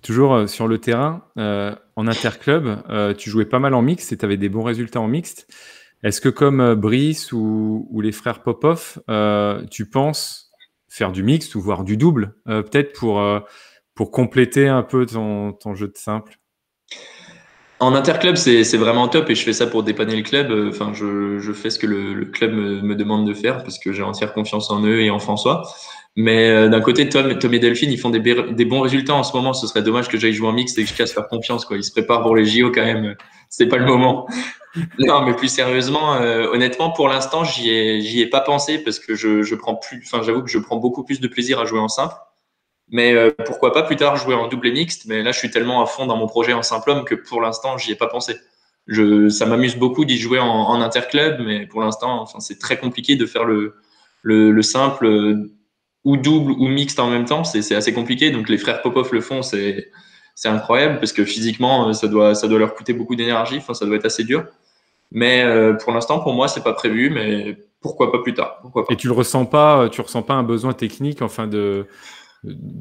Speaker 1: Toujours sur le terrain, en interclub, tu jouais pas mal en mixte et tu avais des bons résultats en mixte. Est-ce que comme Brice ou les frères Popov, tu penses faire du mixte ou voire du double, peut-être pour compléter un peu ton jeu de simple?
Speaker 2: En interclub, c'est vraiment top et je fais ça pour dépanner le club. Enfin, je fais ce que le club me demande de faire parce que j'ai entière confiance en eux et en François. Mais d'un côté, Tom et Delphine, ils font des bons résultats en ce moment. Ce serait dommage que j'aille jouer en mixte et que je casse leur confiance, quoi. Ils se préparent pour les JO quand même. C'est pas le moment. Non, mais plus sérieusement, honnêtement, pour l'instant, j'y ai pas pensé parce que je prends plus, enfin, j'avoue que je prends beaucoup plus de plaisir à jouer en simple. Mais pourquoi pas plus tard jouer en double et mixte. Mais là, je suis tellement à fond dans mon projet en simple homme que pour l'instant, j'y ai pas pensé. Ça m'amuse beaucoup d'y jouer en interclub, mais pour l'instant, enfin, c'est très compliqué de faire le simple ou double ou mixte en même temps. C'est assez compliqué. Donc, les frères Popov le font, c'est incroyable parce que physiquement, ça doit leur coûter beaucoup d'énergie. Enfin, ça doit être assez dur. Mais pour l'instant, pour moi, c'est pas prévu. Mais pourquoi pas plus tard? Pourquoi pas?
Speaker 1: Et tu ressens pas un besoin technique, enfin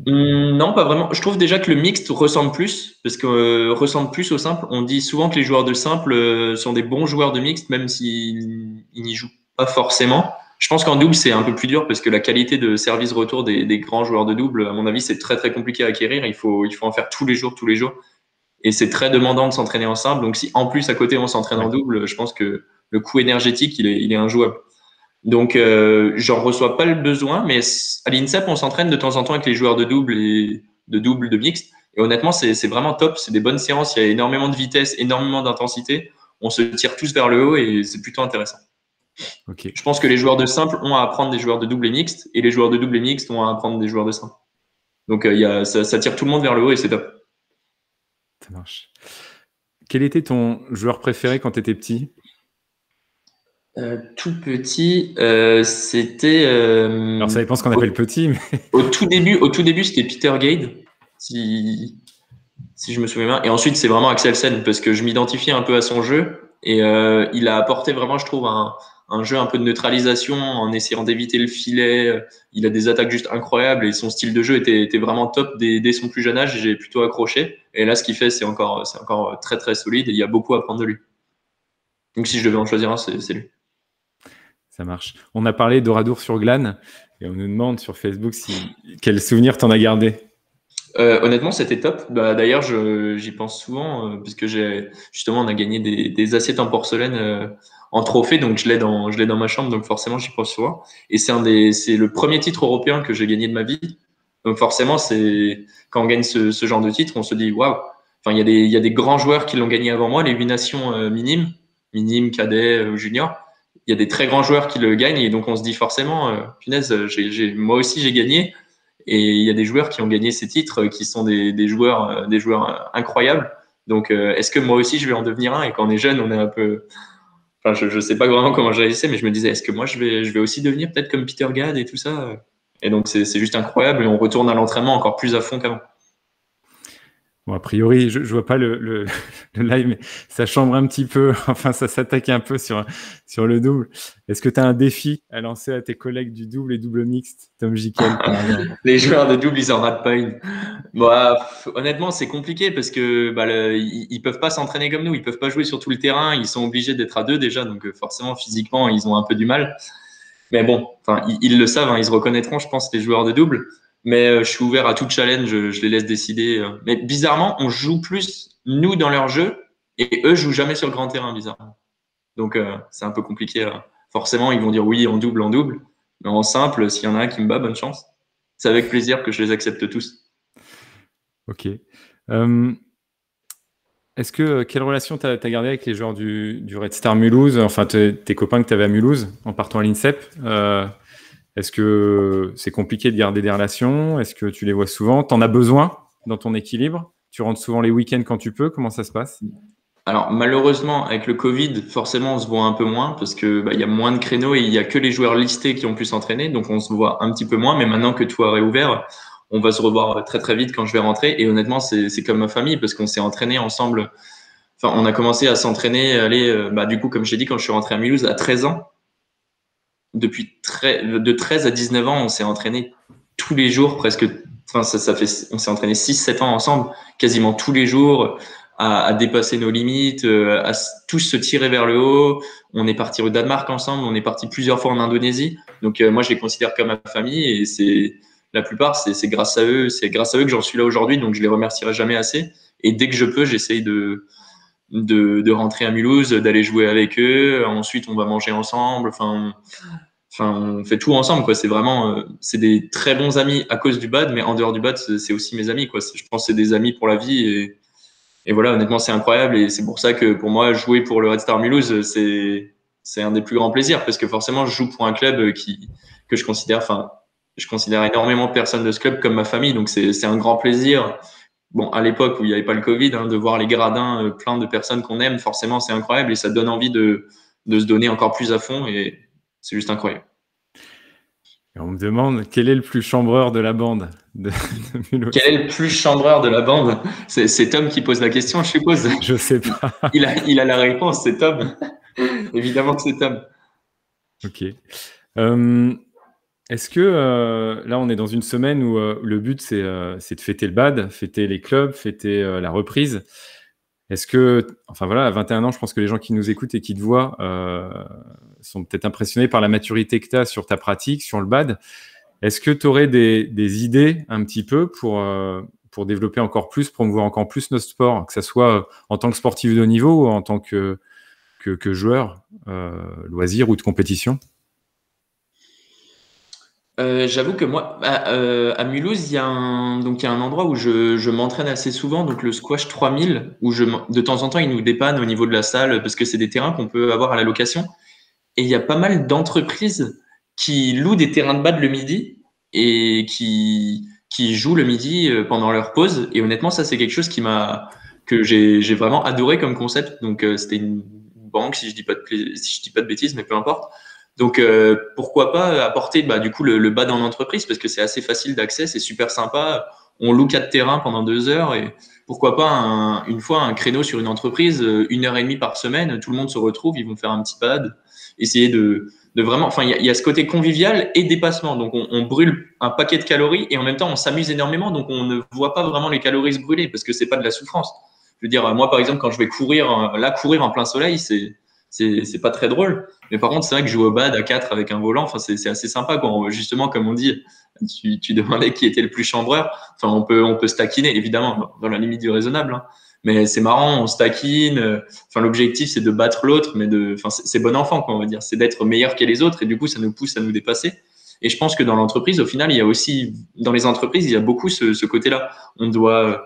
Speaker 2: Non, pas vraiment. Je trouve déjà que le mixte ressemble plus, parce que ressemble plus au simple. On dit souvent que les joueurs de simple sont des bons joueurs de mixte, même s'ils ils n'y jouent pas forcément. Je pense qu'en double, c'est un peu plus dur, parce que la qualité de service-retour des grands joueurs de double, à mon avis, c'est très très compliqué à acquérir. Il faut en faire tous les jours, tous les jours. Et c'est très demandant de s'entraîner en simple. Donc si en plus à côté on s'entraîne en
Speaker 1: ouais.
Speaker 2: double, je pense que le coût énergétique, il est injouable. Donc, j'en reçois pas le besoin, mais à l'INSEP, on s'entraîne de temps en temps avec les joueurs de double, de mixte. Et honnêtement, c'est vraiment top. C'est des bonnes séances. Il y a énormément de vitesse, énormément d'intensité. On se tire tous vers le haut et c'est plutôt intéressant.
Speaker 1: Ok,
Speaker 2: Je pense que les joueurs de simple ont à apprendre des joueurs de double et mixte et les joueurs de double et mixte ont à apprendre des joueurs de simple. Donc, ça tire tout le monde vers le haut et c'est top.
Speaker 1: ça marche. Quel était ton joueur préféré quand tu étais petit?
Speaker 2: Tout petit, c'était
Speaker 1: Alors, ça dépend ce qu'on appelle petit, mais
Speaker 2: au tout début, c'était Peter Gade, si, si je me souviens bien. Et ensuite, c'est vraiment Axelsen parce que je m'identifiais un peu à son jeu et il a apporté vraiment, je trouve, un jeu un peu de neutralisation en essayant d'éviter le filet. Il a des attaques juste incroyables et son style de jeu était vraiment top dès son plus jeune âge. J'ai plutôt accroché. Et là, ce qu'il fait, c'est encore très très solide et il y a beaucoup à prendre de lui. Donc, si je devais en choisir un, c'est lui.
Speaker 1: ça marche. On a parlé d'Oradour sur Glane et on nous demande sur Facebook quel souvenir t'en as gardé.
Speaker 2: Honnêtement, c'était top. Bah, d'ailleurs, j'y pense souvent puisque justement, on a gagné des assiettes en porcelaine en trophée, donc je l'ai dans ma chambre, donc forcément, j'y pense souvent. Et c'est le premier titre européen que j'ai gagné de ma vie. Donc forcément, quand on gagne ce genre de titre, on se dit waouh. Enfin, il y a des grands joueurs qui l'ont gagné avant moi, les 8 nations minimes, cadets, juniors. Il y a des très grands joueurs qui le gagnent et donc on se dit forcément, punaise, moi aussi j'ai gagné. Et il y a des joueurs qui ont gagné ces titres qui sont des joueurs incroyables. Donc, est-ce que moi aussi je vais en devenir un? Et quand on est jeune, on est un peu. Enfin, je sais pas vraiment comment j'agissais, mais je me disais, est-ce que moi je vais aussi devenir peut-être comme Peter Gade et tout ça? Et donc, c'est juste incroyable et on retourne à l'entraînement encore plus à fond qu'avant.
Speaker 1: Bon, a priori, je vois pas le live, mais ça chambre un petit peu. Enfin, ça s'attaque un peu sur le double. Est-ce que tu as un défi à lancer à tes collègues du double et double mixte, Tom Jikel, par exemple?
Speaker 2: Les joueurs de double, ils en ratent pas une. Bah, honnêtement, c'est compliqué parce que ils peuvent pas s'entraîner comme nous, ils peuvent pas jouer sur tout le terrain, ils sont obligés d'être à deux déjà, donc forcément physiquement ils ont un peu du mal. Mais bon, enfin ils le savent, hein, ils se reconnaîtront, je pense, les joueurs de double. Mais je suis ouvert à tout challenge, je les laisse décider. Mais bizarrement, on joue plus nous dans leur jeu et eux jouent jamais sur le grand terrain, bizarrement. Donc c'est un peu compliqué. Forcément, ils vont dire oui en double, en double. Mais en simple, s'il y en a un qui me bat, bonne chance. C'est avec plaisir que je les accepte tous.
Speaker 1: Ok. Quelle relation tu as gardé avec les joueurs du Red Star Mulhouse, enfin tes copains que tu avais à Mulhouse en partant à l'INSEP? Est-ce que c'est compliqué de garder des relations? Est-ce que tu les vois souvent? T'en as besoin dans ton équilibre? Tu rentres souvent les week-ends quand tu peux? Comment ça se passe?
Speaker 2: Alors malheureusement, avec le Covid, forcément, on se voit un peu moins parce que il y a moins de créneaux et il y a que les joueurs listés qui ont pu s'entraîner, donc on se voit un petit peu moins. Mais maintenant que tout a réouvert, on va se revoir très très vite quand je vais rentrer. Et honnêtement, c'est comme ma famille parce qu'on s'est entraîné ensemble. Enfin, on a commencé à s'entraîner, du coup, comme je l'ai dit, quand je suis rentré à Mulhouse à 13 ans. De 13 à 19 ans, on s'est entraîné tous les jours, presque. Enfin, on s'est entraîné 6-7 ans ensemble, quasiment tous les jours, à dépasser nos limites, à tous se tirer vers le haut. On est parti au Danemark ensemble, on est parti plusieurs fois en Indonésie. Donc, moi, je les considère comme ma famille et la plupart, c'est grâce à eux, que j'en suis là aujourd'hui. Donc, je les remercierai jamais assez. Et dès que je peux, j'essaye de rentrer à Mulhouse, d'aller jouer avec eux. Ensuite, on va manger ensemble. Enfin, on fait tout ensemble, quoi. C'est vraiment, c'est des très bons amis à cause du bad, mais en dehors du bad, c'est aussi mes amis, quoi. Je pense que c'est des amis pour la vie et voilà, honnêtement, c'est incroyable et c'est pour ça que pour moi, jouer pour le Red Star Mulhouse, c'est un des plus grands plaisirs parce que forcément, je joue pour un club que je considère énormément de personnes de ce club comme ma famille, donc c'est un grand plaisir. Bon, à l'époque où il n'y avait pas le Covid, hein, de voir les gradins plein de personnes qu'on aime, forcément, c'est incroyable et ça donne envie de se donner encore plus à fond et c'est juste incroyable.
Speaker 1: Et on me demande quel est le plus chambreur de la bande de Mulhouse.
Speaker 2: Quel est le plus chambreur de la bande? C'est Tom qui pose la question, je suppose.
Speaker 1: Je sais pas.
Speaker 2: Il a la réponse, c'est Tom. Évidemment que c'est Tom.
Speaker 1: Ok. Est-ce que là, on est dans une semaine où le but, c'est de fêter le bad, fêter les clubs, fêter la reprise. Est-ce que, enfin voilà, à 21 ans, je pense que les gens qui nous écoutent et qui te voient sont peut-être impressionnés par la maturité que tu as sur ta pratique, sur le bad. Est-ce que tu aurais des idées un petit peu pour développer encore plus, promouvoir encore plus notre sport, que ce soit en tant que sportif de haut niveau ou en tant que joueur, loisir ou de compétition?
Speaker 2: J'avoue que moi, à Mulhouse, il y a un endroit où je m'entraîne assez souvent, donc le Squash 3000, où de temps en temps, ils nous dépannent au niveau de la salle parce que c'est des terrains qu'on peut avoir à la location. Et il y a pas mal d'entreprises qui louent des terrains de bad le midi et qui jouent le midi pendant leur pause. Et honnêtement, ça, c'est quelque chose que j'ai vraiment adoré comme concept. Donc, c'était une banque, si je dis pas de bêtises, mais peu importe. Donc, pourquoi pas apporter, du coup, le bad en entreprise parce que c'est assez facile d'accès, c'est super sympa. On loue 4 terrains pendant 2 heures et pourquoi pas une fois un créneau sur une entreprise, 1 heure et demie par semaine, tout le monde se retrouve, ils vont faire un petit pad, essayer de vraiment, enfin, il y a ce côté convivial et dépassement. Donc, on brûle un paquet de calories et en même temps, on s'amuse énormément. Donc, on ne voit pas vraiment les calories se brûler parce que c'est pas de la souffrance. Je veux dire, moi, par exemple, quand je vais courir en plein soleil, c'est pas très drôle. Mais par contre, c'est vrai que jouer au bad à 4 avec un volant, enfin, c'est assez sympa, quoi. Justement, comme on dit, tu demandais qui était le plus chambreur. Enfin, on peut se taquiner, évidemment, dans la limite du raisonnable, hein. Mais c'est marrant, on se taquine. Enfin, l'objectif, c'est de battre l'autre, mais enfin, c'est bon enfant, quoi, on va dire. C'est d'être meilleur que les autres et du coup, ça nous pousse à nous dépasser. Et je pense que dans l'entreprise, au final, dans les entreprises, il y a beaucoup ce côté-là. On doit,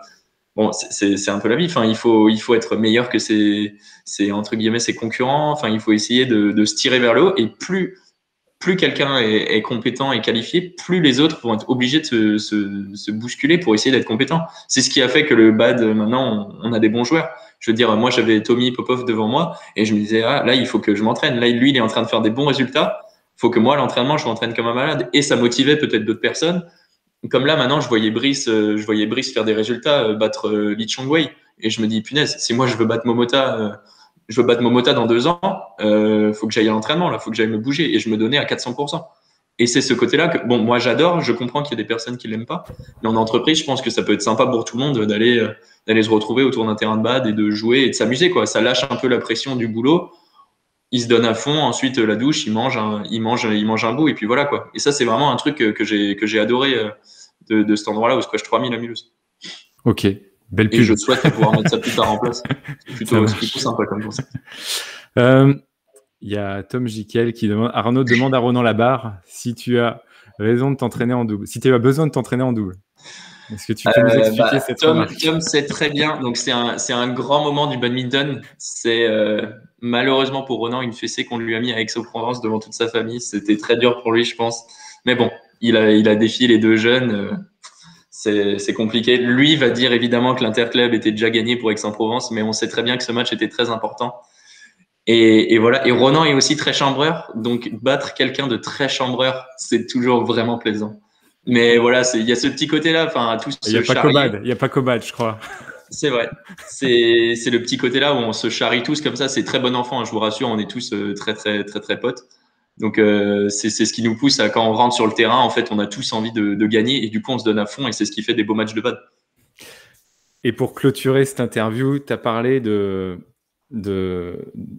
Speaker 2: bon, c'est un peu la vie. Enfin, il faut être meilleur que entre guillemets, ses concurrents. Enfin, il faut essayer de se tirer vers le haut et plus quelqu'un est compétent et qualifié, plus les autres vont être obligés de se bousculer pour essayer d'être compétents. C'est ce qui a fait que le bad, maintenant, on a des bons joueurs. Je veux dire, moi, j'avais Tommy Popov devant moi et je me disais, ah, là, il faut que je m'entraîne. Là, lui, il est en train de faire des bons résultats. Il faut que moi, à l'entraînement, je m'entraîne comme un malade. Et ça motivait peut-être d'autres personnes. comme là, maintenant, je voyais Brice faire des résultats, battre Lee Chong-wei. Et je me dis, punaise, si moi, je veux battre Momota dans 2 ans, faut que j'aille à l'entraînement, là, faut que j'aille me bouger. Et je me donnais à 400%. Et c'est ce côté-là que, bon, moi, j'adore. Je comprends qu'il y a des personnes qui l'aiment pas. Mais en entreprise, je pense que ça peut être sympa pour tout le monde d'aller se retrouver autour d'un terrain de bad et de jouer et de s'amuser, quoi. Ça lâche un peu la pression du boulot. Il se donne à fond. Ensuite, la douche, il mange un bout. Et puis voilà, quoi. Et ça, c'est vraiment un truc que j'ai adoré de cet endroit-là au Squash 3000 à Mulhouse.
Speaker 1: Ok, belle
Speaker 2: Et je
Speaker 1: pub.
Speaker 2: souhaite pouvoir mettre ça plus tard en place. C'est
Speaker 1: Ça marche.
Speaker 2: plutôt sympa comme concept.
Speaker 1: Il y a Tom Jiquel qui demande, Arnaud demande à Ronan Labarre si tu as raison de t'entraîner en double, si tu as besoin de t'entraîner en double. Est-ce que tu peux nous expliquer cette remarque?
Speaker 2: Tom sait très bien. Donc c'est un grand moment du badminton. C'est malheureusement pour Ronan une fessée qu'on lui a mis à Aix-en-Provence devant toute sa famille. C'était très dur pour lui, je pense. Mais bon, il a défié les 2 jeunes. C'est compliqué. Lui va dire évidemment que l'Interclub était déjà gagné pour Aix-en-Provence, mais on sait très bien que ce match était très important. Et voilà. Et Ronan est aussi très chambreur, donc battre quelqu'un de très chambreur, c'est toujours vraiment plaisant. Mais voilà, il y a ce petit côté-là, enfin, tous
Speaker 1: Il n'y a
Speaker 2: se
Speaker 1: pas
Speaker 2: charrier.
Speaker 1: Cobad, il n'y a pas Cobad, je crois.
Speaker 2: C'est vrai. C'est le petit côté-là où on se charrie tous comme ça. C'est très bon enfant, hein, je vous rassure, on est tous très, très, très, très potes. Donc, c'est ce qui nous pousse à, quand on rentre sur le terrain, en fait, on a tous envie de gagner et du coup, on se donne à fond et c'est ce qui fait des beaux matchs de bad.
Speaker 1: Et pour clôturer cette interview, tu as parlé de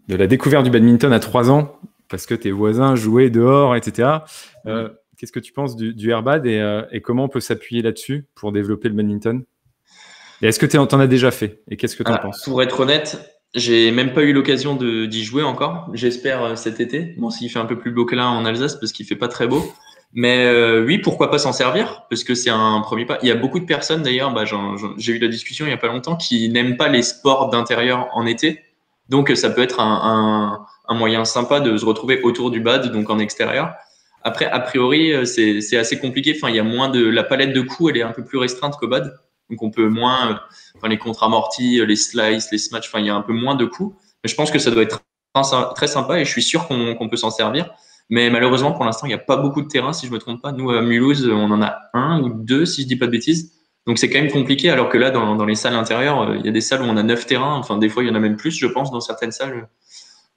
Speaker 1: la découverte du badminton à 3 ans, parce que tes voisins jouaient dehors, etc. Qu'est-ce que tu penses du airbad et comment on peut s'appuyer là-dessus pour développer le badminton? Et est-ce que tu en as déjà fait? Et qu'est-ce que tu en penses?
Speaker 2: Pour être honnête, j'ai même pas eu l'occasion d'y jouer encore. J'espère cet été. Bon, s'il fait un peu plus beau que là en Alsace, parce qu'il fait pas très beau. Mais oui, pourquoi pas s'en servir? Parce que c'est un premier pas. Il y a beaucoup de personnes d'ailleurs, j'ai eu la discussion il y a pas longtemps, qui n'aiment pas les sports d'intérieur en été. Donc ça peut être un moyen sympa de se retrouver autour du bad, donc en extérieur. Après, a priori, c'est assez compliqué. Enfin, il y a moins la palette de coups, elle est un peu plus restreinte qu'au bad. Donc on peut moins, enfin, les contre-amortis, les slices, les smash, enfin, il y a un peu moins de coups. Mais je pense que ça doit être très sympa et je suis sûr qu'on peut s'en servir. Mais malheureusement, pour l'instant, il n'y a pas beaucoup de terrains, si je me trompe pas. Nous, à Mulhouse, on en a 1 ou 2, si je dis pas de bêtises. Donc c'est quand même compliqué, alors que là, dans les salles intérieures, il y a des salles où on a 9 terrains. Enfin, des fois, il y en a même plus, je pense, dans certaines salles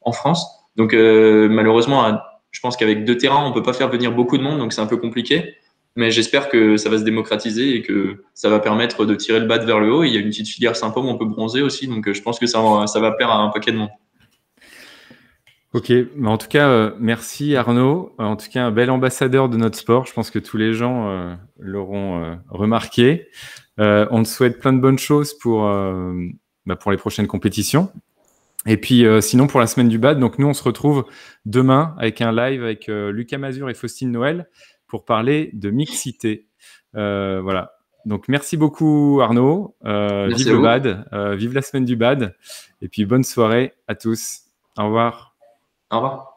Speaker 2: en France. Donc malheureusement, je pense qu'avec 2 terrains, on peut pas faire venir beaucoup de monde, donc c'est un peu compliqué. Mais j'espère que ça va se démocratiser et que ça va permettre de tirer le bad vers le haut. Et il y a une petite filière sympa où on peut bronzer aussi, donc je pense que ça va plaire à un paquet de monde.
Speaker 1: Ok, mais en tout cas, merci Arnaud. En tout cas, un bel ambassadeur de notre sport. Je pense que tous les gens l'auront remarqué. On te souhaite plein de bonnes choses pour les prochaines compétitions. Et puis, sinon, pour la semaine du bad, donc nous, on se retrouve demain avec un live avec Lucas Mazur et Faustine Noël pour parler de mixité. Voilà. Donc, merci beaucoup beaucoup
Speaker 2: Merci
Speaker 1: vive
Speaker 2: à
Speaker 1: le
Speaker 2: vous.
Speaker 1: bad, vive la semaine du bad. Et puis, bonne soirée à tous. Au revoir.
Speaker 2: Au revoir.